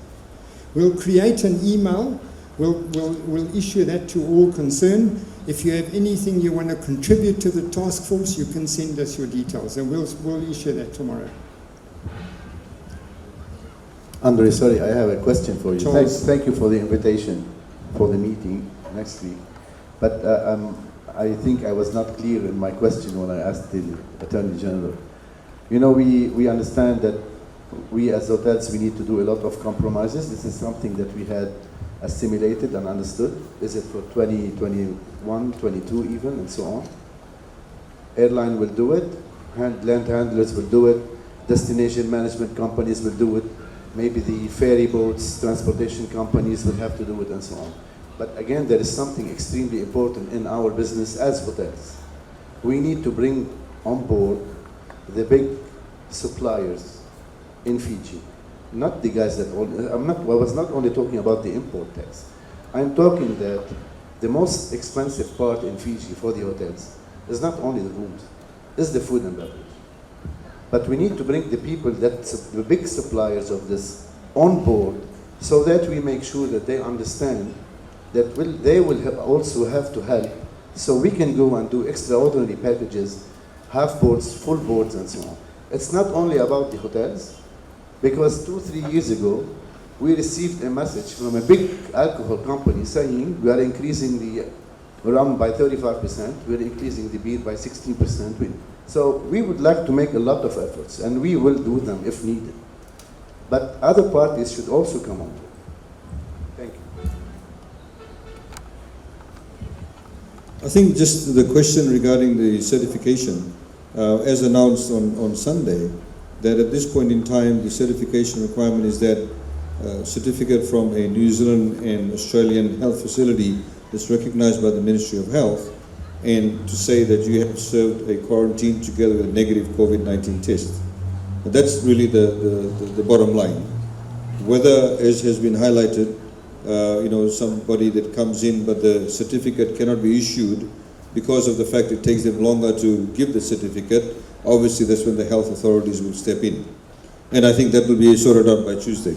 We'll create an email. We'll issue that to all concerned. If you have anything you want to contribute to the task force, you can send us your details, and we'll issue that tomorrow.
Andre, sorry, I have a question for you.
Charles.
Thank you for the invitation for the meeting next week. But I think I was not clear in my question when I asked the Attorney General. You know, we understand that we as hotels, we need to do a lot of compromises. This is something that we had assimilated and understood. Is it for 2021, 22 even, and so on? Airline will do it, land handlers will do it, destination management companies will do it, maybe the ferry boats, transportation companies will have to do it, and so on. But again, there is something extremely important in our business as hotels. We need to bring on board the big suppliers in Fiji. Not the guys that I was not only talking about the import tax. I'm talking that the most expensive part in Fiji for the hotels is not only the rooms, it's the food and beverage. But we need to bring the people, the big suppliers of this, on board, so that we make sure that they understand that they will also have to help, so we can go and do extraordinary packages, half boards, full boards, and so on. It's not only about the hotels, because 2-3 years ago, we received a message from a big alcohol company saying we are increasing the rum by 35%, we're increasing the beer by 16%. So we would like to make a lot of efforts, and we will do them if needed. But other parties should also come on board. Thank you.
I think just the question regarding the certification, as announced on Sunday, that at this point in time, the certification requirement is that certificate from a New Zealand and Australian health facility that's recognized by the Ministry of Health, and to say that you have served a quarantine together with a negative COVID-19 test. But that's really the bottom line. Whether, as has been highlighted, somebody that comes in but the certificate cannot be issued because of the fact it takes them longer to give the certificate, obviously that's when the health authorities will step in. And I think that will be sorted out by Tuesday.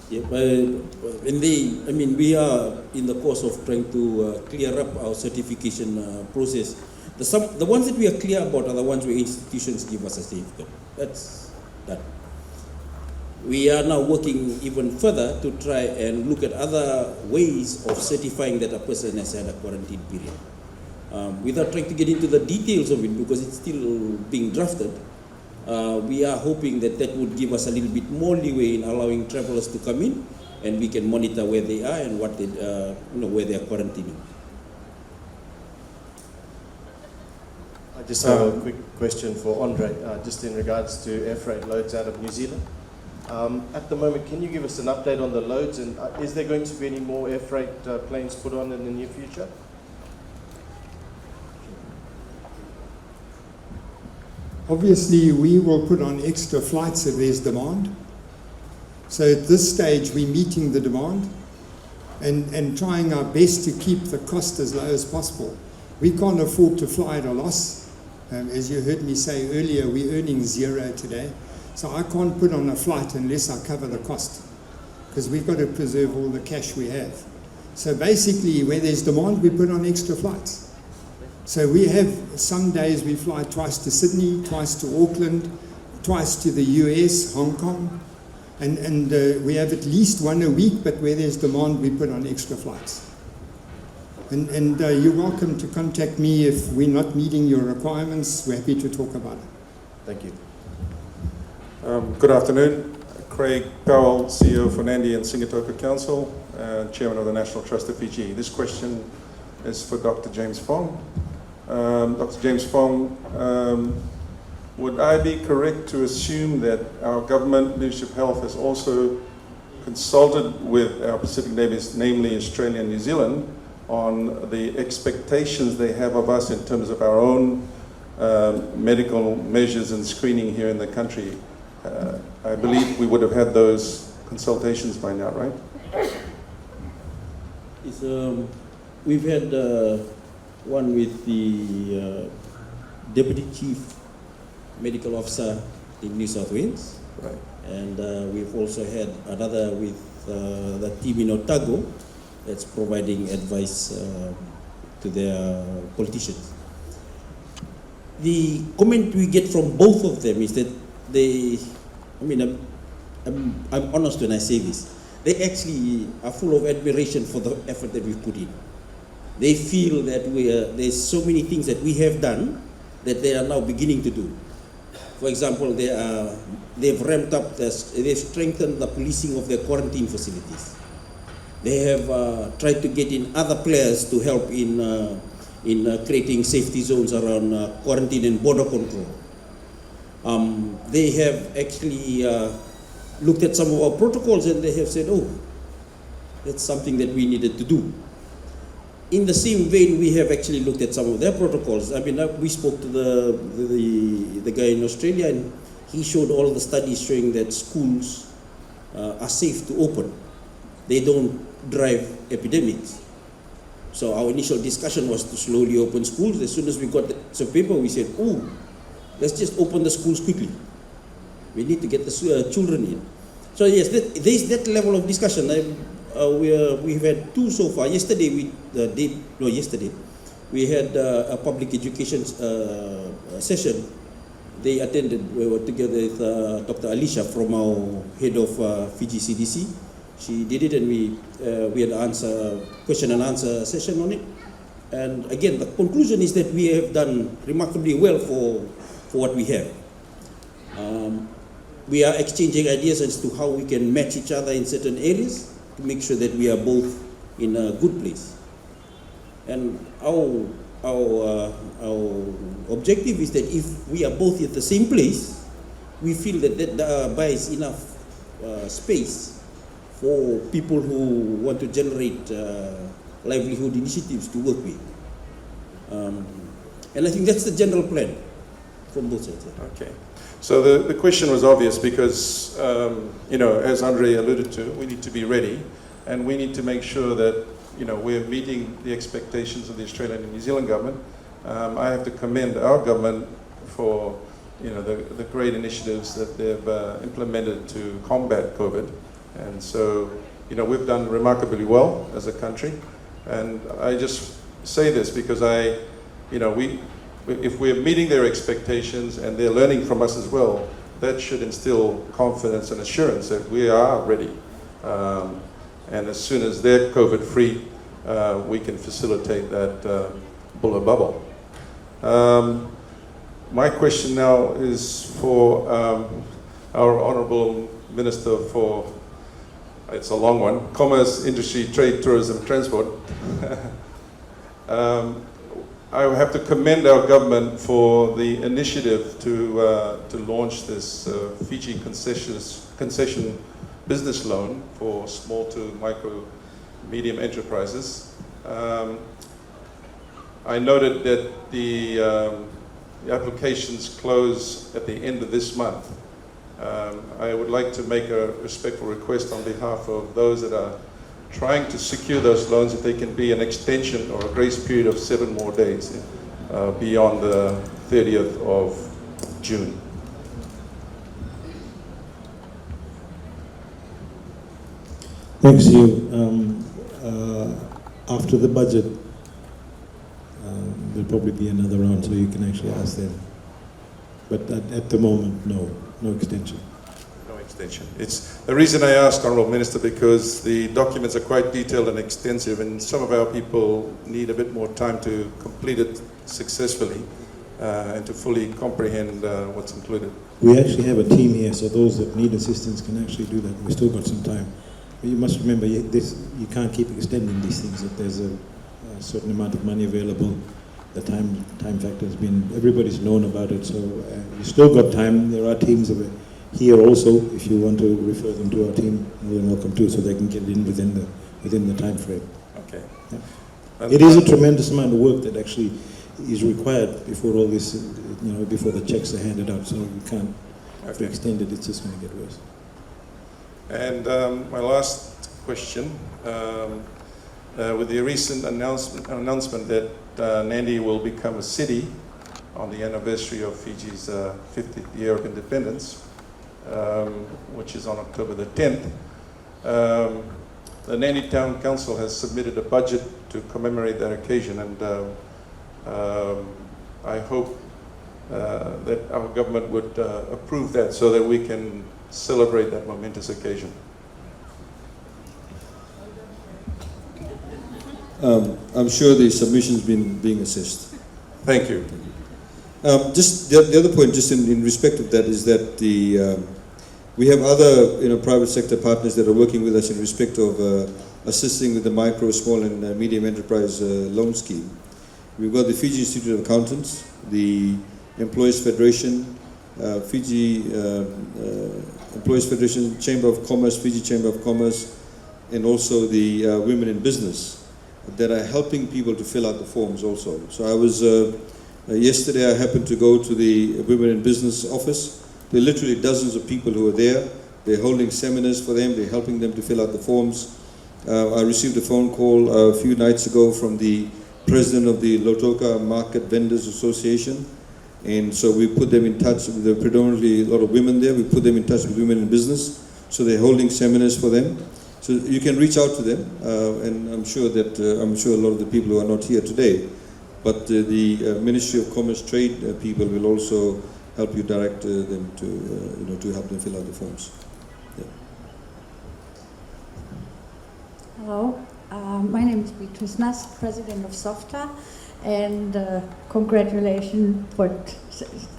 Yeah, we are in the course of trying to clear up our certification process. The ones that we are clear about are the ones where institutions give us a certificate. That's that. We are now working even further to try and look at other ways of certifying that a person has had a quarantine period. Without trying to get into the details of it, because it's still being drafted, we are hoping that that would give us a little bit more leeway in allowing travelers to come in, and we can monitor where they are and what they, where they are quarantining.
I just have a quick question for Andre, just in regards to air freight loads out of New Zealand. At the moment, can you give us an update on the loads, and is there going to be any more air freight planes put on in the near future?
Obviously, we will put on extra flights if there's demand. So at this stage, we're meeting the demand and trying our best to keep the cost as low as possible. We can't afford to fly at a loss. As you heard me say earlier, we're earning zero today. So I can't put on a flight unless I cover the cost, because we've got to preserve all the cash we have. So basically, where there's demand, we put on extra flights. So we have some days we fly twice to Sydney, twice to Auckland, twice to the US, Hong Kong, and we have at least one a week, but where there's demand, we put on extra flights. And you're welcome to contact me if we're not meeting your requirements. We're happy to talk about it.
Thank you.
Good afternoon. Craig Powell, CEO for Nadi and Singatoka Council, Chairman of the National Trust of Fiji. This question is for Dr. James Fong. Dr. James Fong, would I be correct to assume that our government, Ministry of Health, has also consulted with our Pacific neighbours, namely Australia and New Zealand, on the expectations they have of us in terms of our own medical measures and screening here in the country? I believe we would have had those consultations by now, right?
We've had one with the Deputy Chief Medical Officer in New South Wales.
Right.
And we've also had another with the team in Otago that's providing advice to their politicians. The comment we get from both of them is that I'm honest when I say this, they actually are full of admiration for the effort that we've put in. They feel that there's so many things that we have done that they are now beginning to do. For example, they've ramped up, they've strengthened the policing of their quarantine facilities. They have tried to get in other players to help in creating safety zones around quarantine and border control. They have actually looked at some of our protocols and they have said, oh, that's something that we needed to do. In the same vein, we have actually looked at some of their protocols. I mean, we spoke to the guy in Australia, and he showed all the studies showing that schools are safe to open. They don't drive epidemics. So our initial discussion was to slowly open schools. As soon as we got some paper, we said, oh, let's just open the schools quickly. We need to get the children in. So yes, there's that level of discussion. We've had two so far. Yesterday we had a public education session. They attended. We were together with Dr. Alicia from our head of Fiji CDC. She did it, and we had question and answer session on it. And again, the conclusion is that we have done remarkably well for what we have. We are exchanging ideas as to how we can match each other in certain areas to make sure that we are both in a good place. And our objective is that if we are both at the same place, we feel that buys enough space for people who want to generate livelihood initiatives to work with. And I think that's the general plan from both sides.
Okay. So the question was obvious because, as Andre alluded to, we need to be ready and we need to make sure that, we're meeting the expectations of the Australian and New Zealand government. I have to commend our government for, the great initiatives that they've implemented to combat COVID. And so, we've done remarkably well as a country. And I just say this because if we're meeting their expectations and they're learning from us as well, that should instill confidence and assurance that we are ready. And as soon as they're COVID-free, we can facilitate that bullet bubble. My question now is for our Honourable Minister for, it's a long one, Commerce, Industry, Trade, Tourism, Transport. I have to commend our government for the initiative to launch this Fiji concession business loan for small to micro, medium enterprises. I noted that the applications close at the end of this month. I would like to make a respectful request on behalf of those that are trying to secure those loans, if they can be an extension or a grace period of 7 more days beyond the 30th of June.
Thanks, you. After the budget, there'll probably be another round, so you can actually ask them. But at the moment, no extension.
No extension. It's the reason I ask, Honourable Minister, because the documents are quite detailed and extensive, and some of our people need a bit more time to complete it successfully and to fully comprehend what's included.
We actually have a team here, so those that need assistance can actually do that. We've still got some time. But you must remember, you can't keep extending these things. If there's a certain amount of money available, the time factor has been, everybody's known about it, so you still got time. There are teams here also, if you want to refer them to our team, you're welcome to, so they can get in within the time frame.
Okay.
Yeah. It is a tremendous amount of work that actually is required before all this, before the checks are handed out, so you can't, if we extend it, it's just going to get worse.
And my last question, with the recent announcement that Nadi will become a city on the anniversary of Fiji's 50th year of independence, which is on October the 10th, the Nadi Town Council has submitted a budget to commemorate that occasion, and I hope that our government would approve that so that we can celebrate that momentous occasion.
I'm sure the submission's being assessed.
Thank you.
Just the other point, just in respect of that, is that we have other private sector partners that are working with us in respect of assisting with the micro, small, and medium enterprise loan scheme. We've got the Fiji Institute of Accountants, the Employees Federation, Fiji Employees Federation, Chamber of Commerce, Fiji Chamber of Commerce, and also the Women in Business that are helping people to fill out the forms also. So I was, yesterday I happened to go to the Women in Business office. There are literally dozens of people who are there. They're holding seminars for them. They're helping them to fill out the forms. I received a phone call a few nights ago from the president of the Lautoka Market Vendors Association. And so we put them in touch with predominantly a lot of women there. We put them in touch with Women in Business. So they're holding seminars for them. So you can reach out to them, and I'm sure a lot of the people who are not here today, but the Ministry of Commerce Trade people will also help you direct them to help them fill out the forms. Yeah.
Hello, my name is Beatrice Nass, President of SOFTA, and congratulations what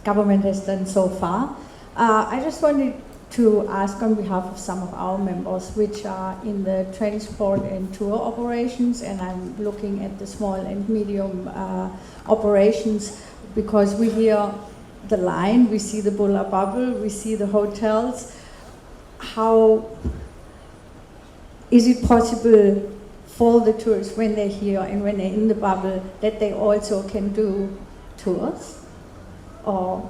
government has done so far. I just wanted to ask on behalf of some of our members which are in the transport and tour operations, and I'm looking at the small and medium operations, because we hear the line, we see the bulla bubble, we see the hotels. How is it possible for the tourists when they're here and when they're in the bubble that they also can do tours or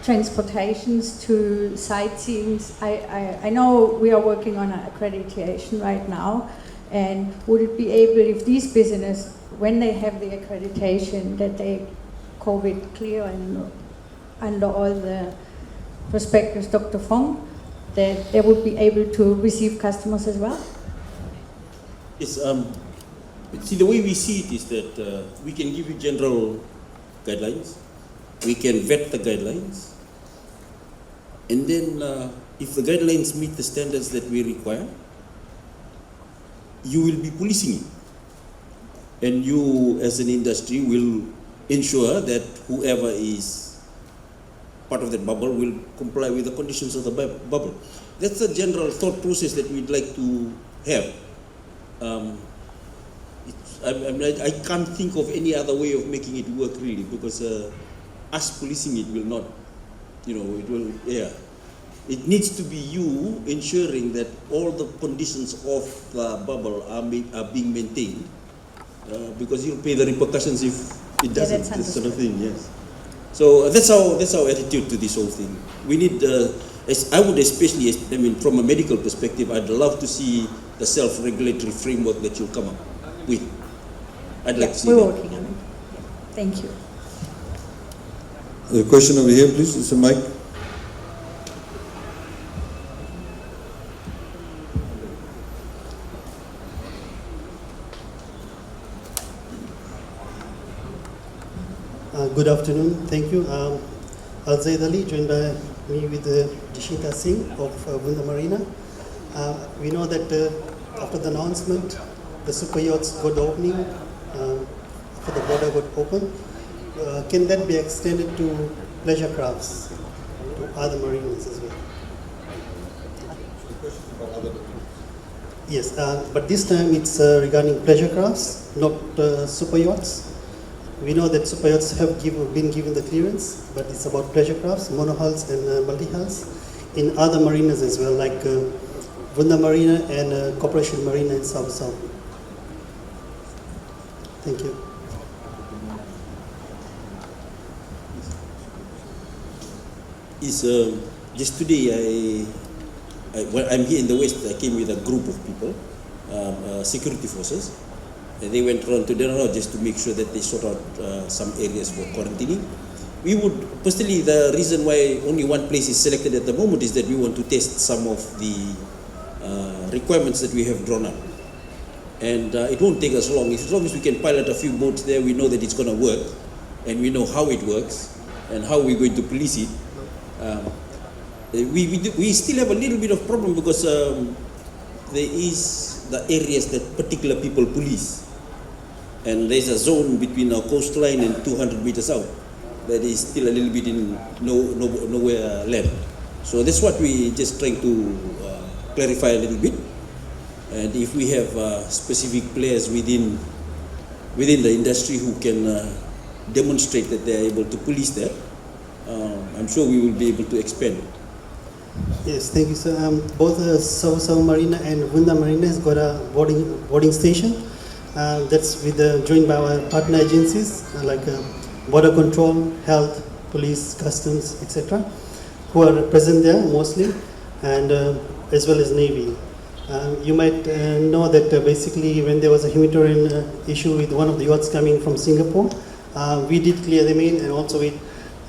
transportations to sightseeings? I know we are working on an accreditation right now, and would it be able, if these businesses, when they have the accreditation, that they COVID clear and under all the prospectus, Dr. Fong, that they would be able to receive customers as well?
Yes, see, the way we see it is that we can give you general guidelines, we can vet the guidelines, and then if the guidelines meet the standards that we require, you will be policing it. And you, as an industry, will ensure that whoever is part of that bubble will comply with the conditions of the bubble. That's the general thought process that we'd like to have. I can't think of any other way of making it work really, because us policing it will not, it will, It needs to be you ensuring that all the conditions of the bubble are being maintained, because you'll pay the repercussions if it doesn't, this sort of thing, yes. So that's our attitude to this whole thing. We need, I would especially, from a medical perspective, I'd love to see the self-regulatory framework that you'll come up with. I'd like to see
we're
that.
working on it. Thank you.
A question over here, please. It's a mic.
Good afternoon. Thank you. Sayed Ali, joined by me with Jishita Singh of Vunda Marina. We know that after the announcement, the super yachts got opening, after the border got open. Can that be extended to pleasure crafts, to other marinas as well? Yes, but this time it's regarding pleasure crafts, not super yachts. We know that super yachts have been given the clearance, but it's about pleasure crafts, monohulls and multi-hulls, in other marinas as well, like Vunda Marina and Corporation Marina in South. Thank you.
Just today, when I'm here in the West, I came with a group of people, security forces. And they went around to Denmark just to make sure that they sort out some areas for quarantining. We would, personally, the reason why only one place is selected at the moment is that we want to test some of the requirements that we have drawn up. And it won't take us long. As long as we can pilot a few boats there, we know that it's going to work, and we know how it works, and how we're going to police it. We still have a little bit of problem because there is the areas that particular people police. And there's a zone between our coastline and 200 meters out that is still a little bit in nowhere land. So that's what we just trying to clarify a little bit. And if we have specific players within the industry who can demonstrate that they are able to police that, I'm sure we will be able to expand.
Yes, thank you, sir. Both Sao Marina and Vunda Marina has got a boarding station. That's joined by our partner agencies like Border Control, Health, Police, Customs, etc., who are present there mostly, and as well as Navy. You might know that basically when there was a humanitarian issue with one of the yachts coming from Singapore, we did clear them in, and also we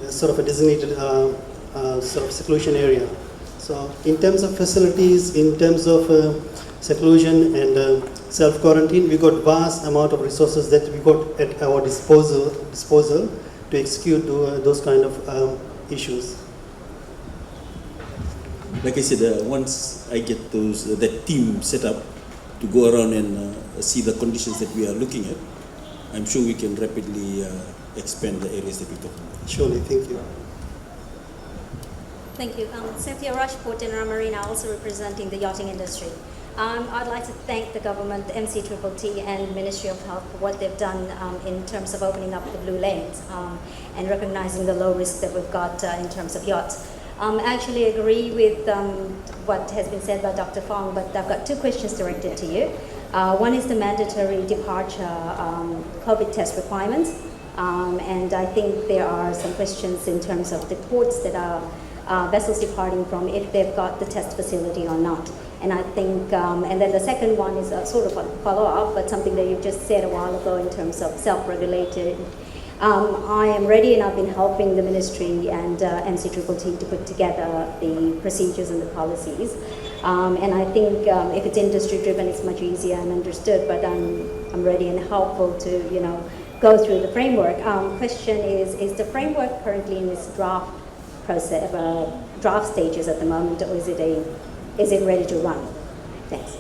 sort of a designated sort of seclusion area. So in terms of facilities, in terms of seclusion and self-quarantine, we got vast amount of resources that we got at our disposal to execute those kind of issues.
Like I said, once I get that team set up to go around and see the conditions that we are looking at, I'm sure we can rapidly expand the areas that we talk about.
Surely, thank you.
Thank you. Cynthia Rush, Port Denmark Marina, also representing the yachting industry. I'd like to thank the government, MCTTT, and Ministry of Health for what they've done in terms of opening up the blue lanes and recognizing the low risk that we've got in terms of yachts. I actually agree with what has been said by Dr. Fong, but I've got two questions directed to you. One is the mandatory departure COVID test requirements, and I think there are some questions in terms of the ports that are vessels departing from, if they've got the test facility or not. And I think, and then the second one is a sort of a follow-up, but something that you just said a while ago in terms of self-regulated. I am ready, and I've been helping the ministry and MCTTT to put together the procedures and the policies. And I think if it's industry-driven, it's much easier and understood, but I'm ready and helpful to, you know, go through the framework. Question is the framework currently in this draft process, draft stages at the moment, or is it ready to run? Thanks.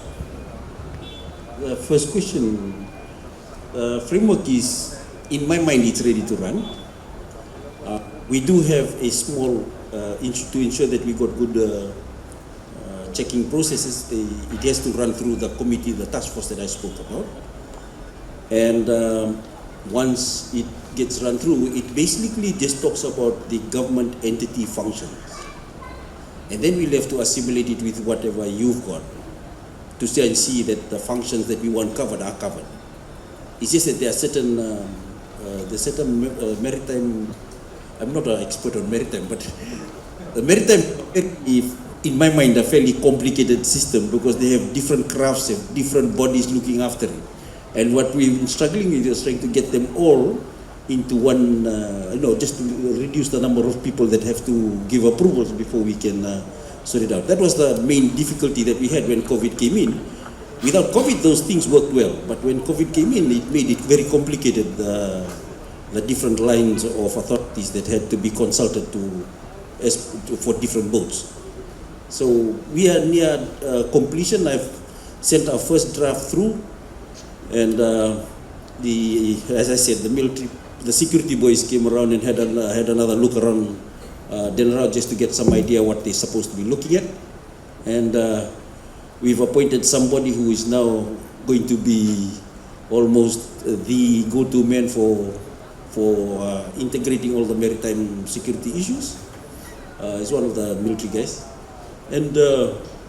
The first question, framework is, in my mind, it's ready to run. We do have a small, to ensure that we got good checking processes. It has to run through the committee, the task force that I spoke about. And once it gets run through, it basically just talks about the government entity functions. And then we'll have to assimilate it with whatever you've got to try and see that the functions that we want covered are covered. It's just that there are certain, maritime, I'm not an expert on maritime, but the maritime, in my mind, a fairly complicated system because they have different crafts, have different bodies looking after it. And what we've been struggling with is trying to get them all into one, just to reduce the number of people that have to give approvals before we can sort it out. That was the main difficulty that we had when COVID came in. Without COVID, those things worked well. But when COVID came in, it made it very complicated, the different lines of authorities that had to be consulted for different boats. So we are near completion. I've sent our first draft through. And as I said, the security boys came around and had another look around Denarau just to get some idea what they're supposed to be looking at. And we've appointed somebody who is now going to be almost the go-to man for integrating all the maritime security issues. He's one of the military guys. And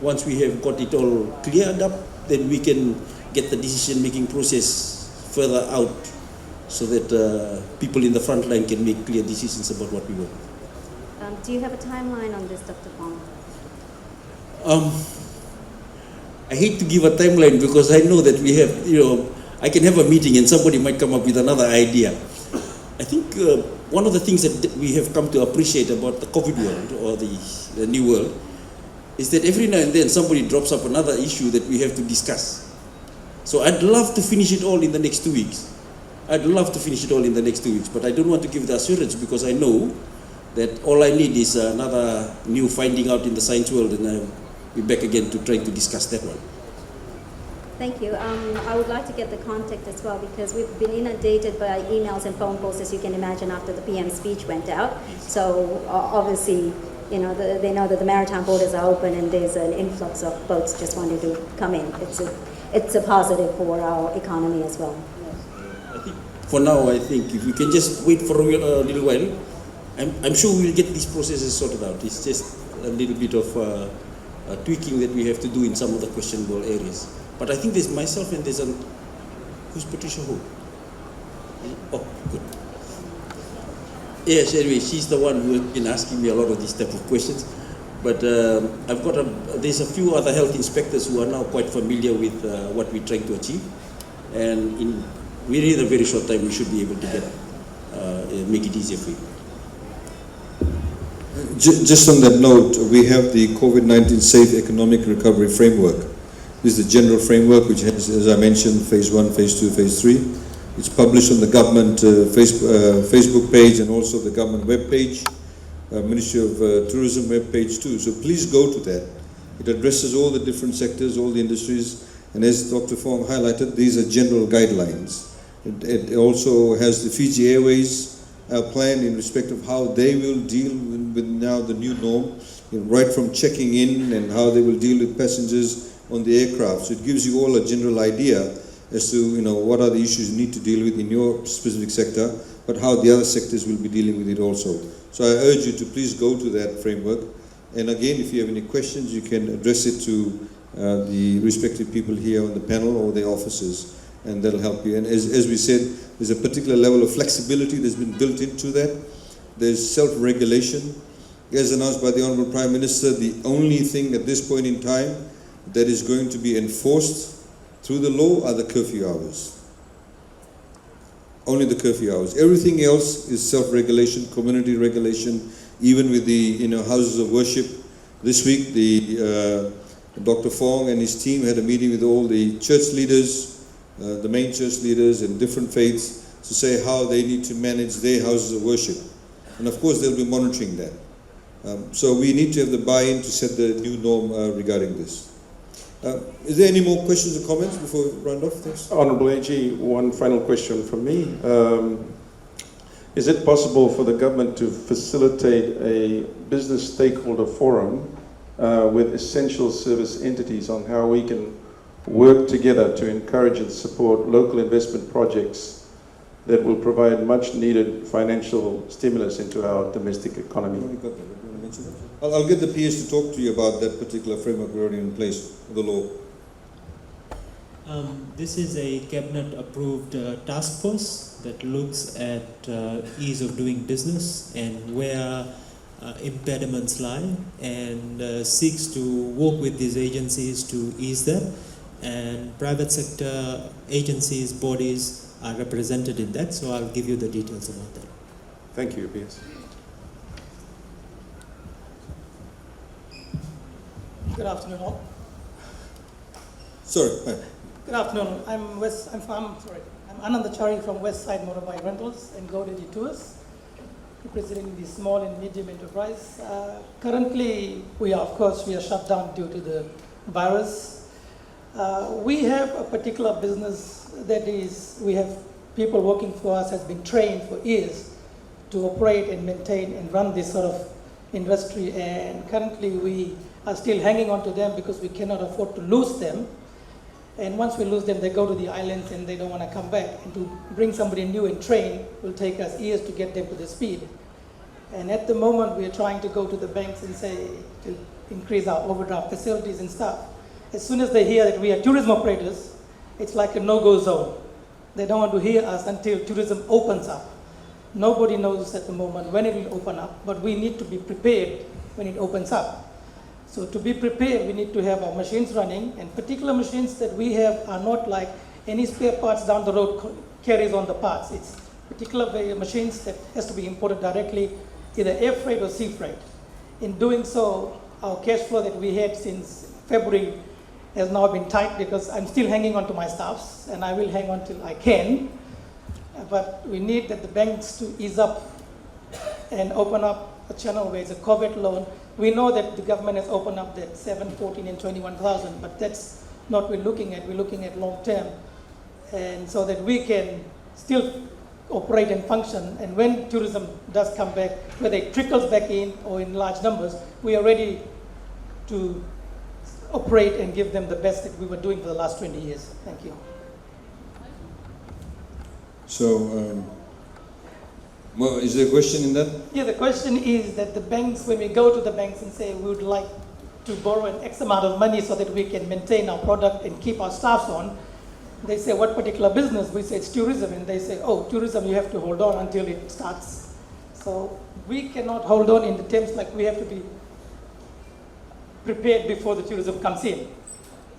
once we have got it all cleared up, then we can get the decision-making process further out so that people in the front line can make clear decisions about what we want.
Do you have a timeline on this, Dr. Fong?
I hate to give a timeline because I know that we have, I can have a meeting and somebody might come up with another idea. I think one of the things that we have come to appreciate about the COVID world or the new world is that every now and then somebody drops up another issue that we have to discuss. So I'd love to finish it all in the next 2 weeks. But I don't want to give the assurance because I know that all I need is another new finding out in the science world, and I'll be back again to try to discuss that one.
Thank you. I would like to get the context as well because we've been inundated by emails and phone calls, as you can imagine, after the PM speech went out. So obviously, they know that the maritime borders are open and there's an influx of boats just wanting to come in. It's a positive for our economy as well.
I think for now, if we can just wait for a little while, I'm sure we'll get these processes sorted out. It's just a little bit of tweaking that we have to do in some of the questionable areas. But I think there's myself and who's Patricia Ho? Oh, good. Yes, anyway, she's the one who has been asking me a lot of these type of questions. But there's a few other health inspectors who are now quite familiar with what we're trying to achieve. And within a very short time, we should be able to make it easier for you.
Just on that note, we have the COVID-19 Safe Economic Recovery Framework. This is the general framework which has, as I mentioned, phase 1, phase 2, phase 3. It's published on the government Facebook page and also the government web page. Ministry of Tourism web page too. So please go to that. It addresses all the different sectors, all the industries, and as Dr. Fong highlighted, these are general guidelines. It also has the Fiji Airways plan in respect of how they will deal with now the new norm, right from checking in and how they will deal with passengers on the aircraft. So it gives you all a general idea as to what are the issues you need to deal with in your specific sector, but how the other sectors will be dealing with it also. So I urge you to please go to that framework. And again, if you have any questions, you can address it to the respective people here on the panel or their officers, and that'll help you. And as we said, there's a particular level of flexibility that's been built into that. There's self-regulation. As announced by the Honourable Prime Minister, the only thing at this point in time that is going to be enforced through the law are the curfew hours. Only the curfew hours. Everything else is self-regulation, community regulation, even with the houses of worship. This week, Dr. Fong and his team had a meeting with all the church leaders, the main church leaders and different faiths, to say how they need to manage their houses of worship. And of course, they'll be monitoring that. So we need to have the buy-in to set the new norm regarding this. Is there any more questions or comments before we round off? Thanks.
Honourable AG, one final question from me. Is it possible for the government to facilitate a business stakeholder forum with essential service entities on how we can work together to encourage and support local investment projects that will provide much needed financial stimulus into our domestic economy?
I'll get the PS to talk to you about that particular framework already in place, the law.
This is a cabinet-approved task force that looks at ease of doing business and where impediments lie, and seeks to work with these agencies to ease them. And private sector agencies, bodies are represented in that, so I'll give you the details about that.
Thank you, PS.
Good afternoon, all.
Sorry. Hi.
Good afternoon. I'm Anandachari from West Side Motorbike Rentals and GoDaddy Tours, representing the small and medium enterprise. Currently, we are shut down due to the virus. We have a particular business that is, we have people working for us has been trained for years to operate and maintain and run this sort of industry, and currently we are still hanging on to them because we cannot afford to lose them. And once we lose them, they go to the islands and they don't want to come back. And to bring somebody new and train will take us years to get them to the speed. And at the moment, we are trying to go to the banks and say to increase our overdraft facilities and stuff. As soon as they hear that we are tourism operators, it's like a no-go zone. They don't want to hear us until tourism opens up. Nobody knows at the moment when it will open up, but we need to be prepared when it opens up. So to be prepared, we need to have our machines running, and particular machines that we have are not like any spare parts down the road carries on the parts. It's particular machines that has to be imported directly, either air freight or sea freight. In doing so, our cash flow that we had since February has now been tight because I'm still hanging on to my staffs, and I will hang on till I can. But we need that the banks to ease up and open up a channel where it's a COVID loan. We know that the government has opened up that 7, 14 and 21,000, but that's not what we're looking at. We're looking at long term, and so that we can still operate and function. And when tourism does come back, whether it trickles back in or in large numbers, we are ready to operate and give them the best that we were doing for the last 20 years. Thank you.
So, well, is there a question in that?
Yeah, the question is that the banks, when we go to the banks and say we would like to borrow an X amount of money so that we can maintain our product and keep our staffs on, they say, what particular business? We say, it's tourism. And they say, oh, tourism, you have to hold on until it starts. So we cannot hold on in the terms like we have to be prepared before the tourism comes in.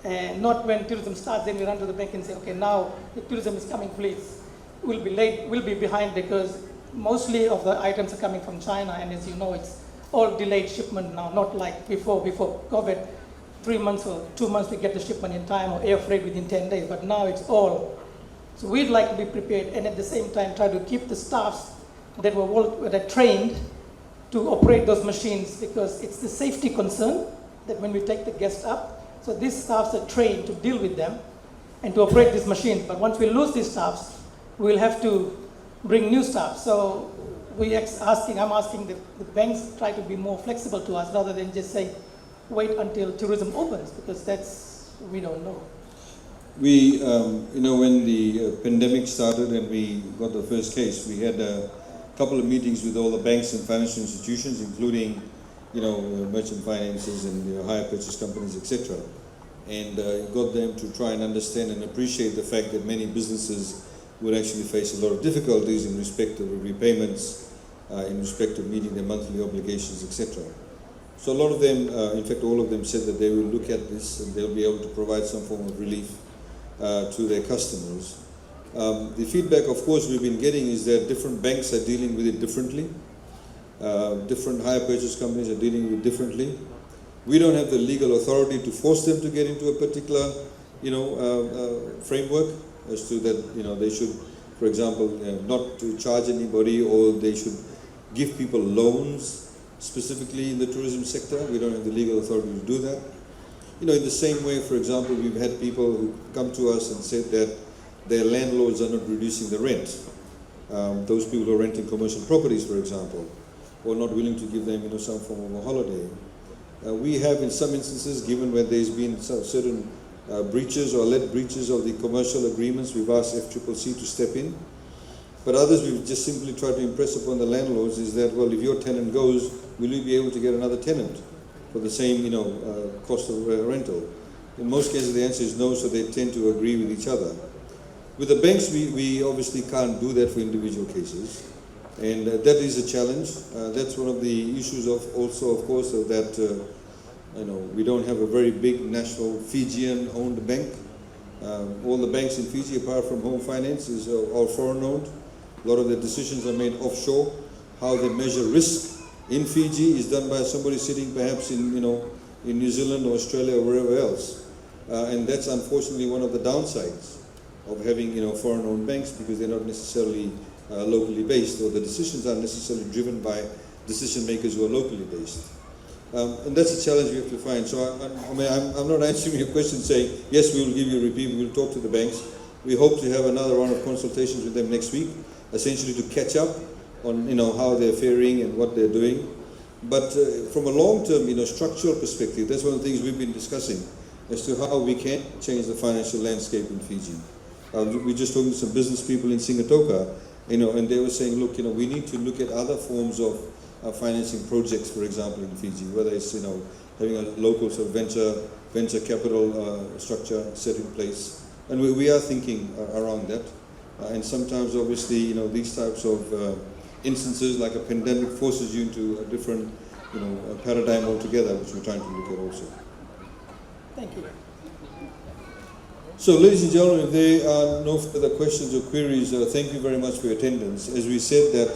And not when tourism starts, then we run to the bank and say, okay, now the tourism is coming, please. We'll be late, we'll be behind because mostly of the items are coming from China, and as you know, it's all delayed shipment now, not like before COVID, 3 months or 2 months we get the shipment in time, or air freight within 10 days, but now it's all. So we'd like to be prepared, and at the same time try to keep the staffs that are trained to operate those machines, because it's the safety concern that when we take the guests up, so these staffs are trained to deal with them and to operate these machines. But once we lose these staffs, we'll have to bring new staff. So I'm asking the banks try to be more flexible to us rather than just say, wait until tourism opens, because we don't know.
We, when the pandemic started and we got the first case, we had a couple of meetings with all the banks and financial institutions, including merchant finances and hire purchase companies, etc. And got them to try and understand and appreciate the fact that many businesses would actually face a lot of difficulties in respect of repayments, in respect of meeting their monthly obligations, etc. So a lot of them, in fact all of them, said that they will look at this and they'll be able to provide some form of relief to their customers. The feedback, of course, we've been getting is that different banks are dealing with it differently. Different hire purchase companies are dealing with it differently. We don't have the legal authority to force them to get into a particular, framework as to that, they should, for example, not to charge anybody, or they should give people loans specifically in the tourism sector. We don't have the legal authority to do that. In the same way, for example, we've had people who come to us and said that their landlords are not reducing the rent. Those people who are renting commercial properties, for example, or not willing to give them, some form of a holiday. We have, in some instances, given where there's been certain breaches or alleged breaches of the commercial agreements, we've asked FCCC to step in. But others, we've just simply tried to impress upon the landlords is that, well, if your tenant goes, will you be able to get another tenant for the same, cost of rental? In most cases, the answer is no, so they tend to agree with each other. With the banks, we obviously can't do that for individual cases, and that is a challenge. That's one of the issues of course, that we don't have a very big national Fijian-owned bank. All the banks in Fiji, apart from Home Finance, is all foreign-owned. A lot of the decisions are made offshore. How they measure risk in Fiji is done by somebody sitting perhaps in New Zealand or Australia or wherever else, and that's unfortunately one of the downsides of having foreign-owned banks, because they're not necessarily locally based, or the decisions aren't necessarily driven by decision makers who are locally based. And that's a challenge we have to find. So I'm not answering your question saying, yes, we will give you a repeat, we will talk to the banks. We hope to have another round of consultations with them next week, essentially to catch up on how they're faring and what they're doing. But from a long-term structural perspective, that's one of the things we've been discussing as to how we can change the financial landscape in Fiji. We just talking to some business people in Singatoka, and they were saying, look, we need to look at other forms of financing projects, for example, in Fiji, whether it's having a local sort of venture capital structure set in place, and we are thinking around that. And sometimes, obviously, these types of instances, like a pandemic, forces you into a different, paradigm altogether, which we're trying to look at also.
Thank you.
So, ladies and gentlemen, if there are no further questions or queries, thank you very much for your attendance. As we said that,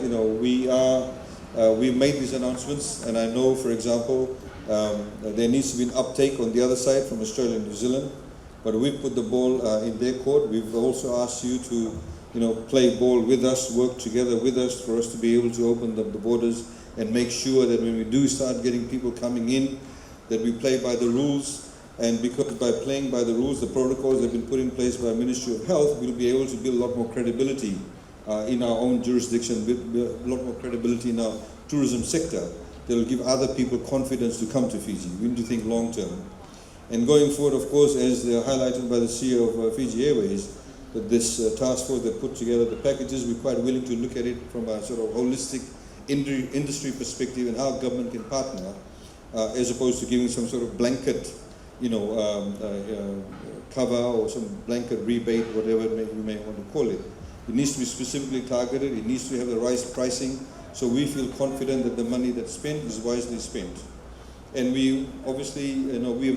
we made these announcements, and I know, for example, there needs to be an uptake on the other side from Australia and New Zealand, but we've put the ball in their court. We've also asked you to, play ball with us, work together with us for us to be able to open the borders and make sure that when we do start getting people coming in, that we play by the rules. And because by playing by the rules, the protocols that have been put in place by the Ministry of Health, we'll be able to build a lot more credibility in our own jurisdiction, a lot more credibility in our tourism sector that will give other people confidence to come to Fiji. We need to think long term. And going forward, of course, as highlighted by the CEO of Fiji Airways, that this task force that put together the packages, we're quite willing to look at it from a sort of holistic industry perspective and how government can partner, as opposed to giving some sort of blanket cover or some blanket rebate, whatever you may want to call it. It needs to be specifically targeted. It needs to have the right pricing, so we feel confident that the money that's spent is wisely spent. And we obviously, we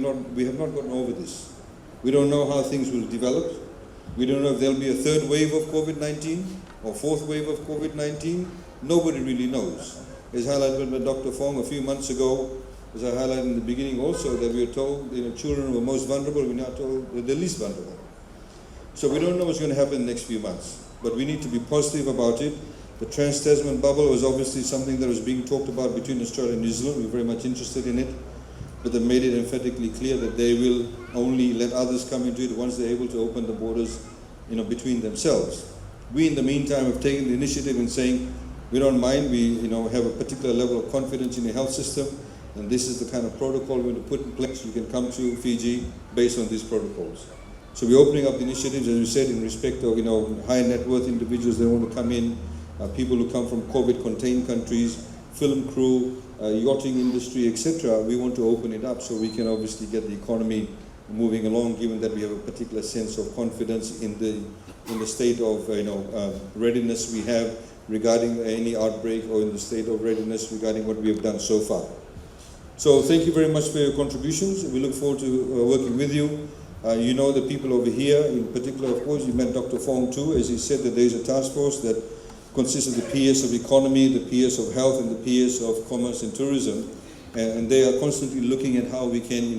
have not gotten over this. We don't know how things will develop. We don't know if there'll be a third wave of COVID-19 or fourth wave of COVID-19. Nobody really knows. As highlighted by Dr. Fong a few months ago, as I highlighted in the beginning also, that we were told children were most vulnerable, we're now told they're the least vulnerable. So we don't know what's going to happen in the next few months, but we need to be positive about it. The Trans-Tasman bubble was obviously something that was being talked about between Australia and New Zealand. We're very much interested in it, but they made it emphatically clear that they will only let others come into it once they're able to open the borders between themselves. We, in the meantime, have taken the initiative in saying we don't mind, we have a particular level of confidence in the health system, and this is the kind of protocol we're going to put in place. You can come to Fiji based on these protocols. So we're opening up the initiatives, as we said, in respect of high net worth individuals that want to come in, people who come from COVID-contained countries, film crew, yachting industry, etc. We want to open it up so we can obviously get the economy moving along, given that we have a particular sense of confidence in the state of readiness we have regarding any outbreak, or in the state of readiness regarding what we have done so far. So thank you very much for your contributions. We look forward to working with you. You know the people over here, in particular, of course, you met Dr. Fong too, as he said that there is a task force that consists of the PS of economy, the PS of health, and the PS of commerce and tourism. And they are constantly looking at how we can,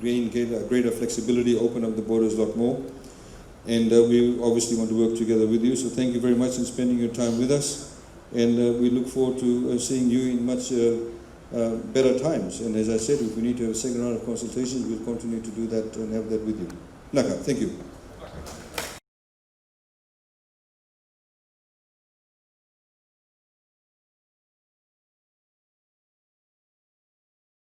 gain greater flexibility, open up the borders a lot more. And we obviously want to work together with you. So thank you very much for spending your time with us. And we look forward to seeing you in much better times. And as I said, if we need to have a second round of consultations, we'll continue to do that and have that with you. Naka, thank you.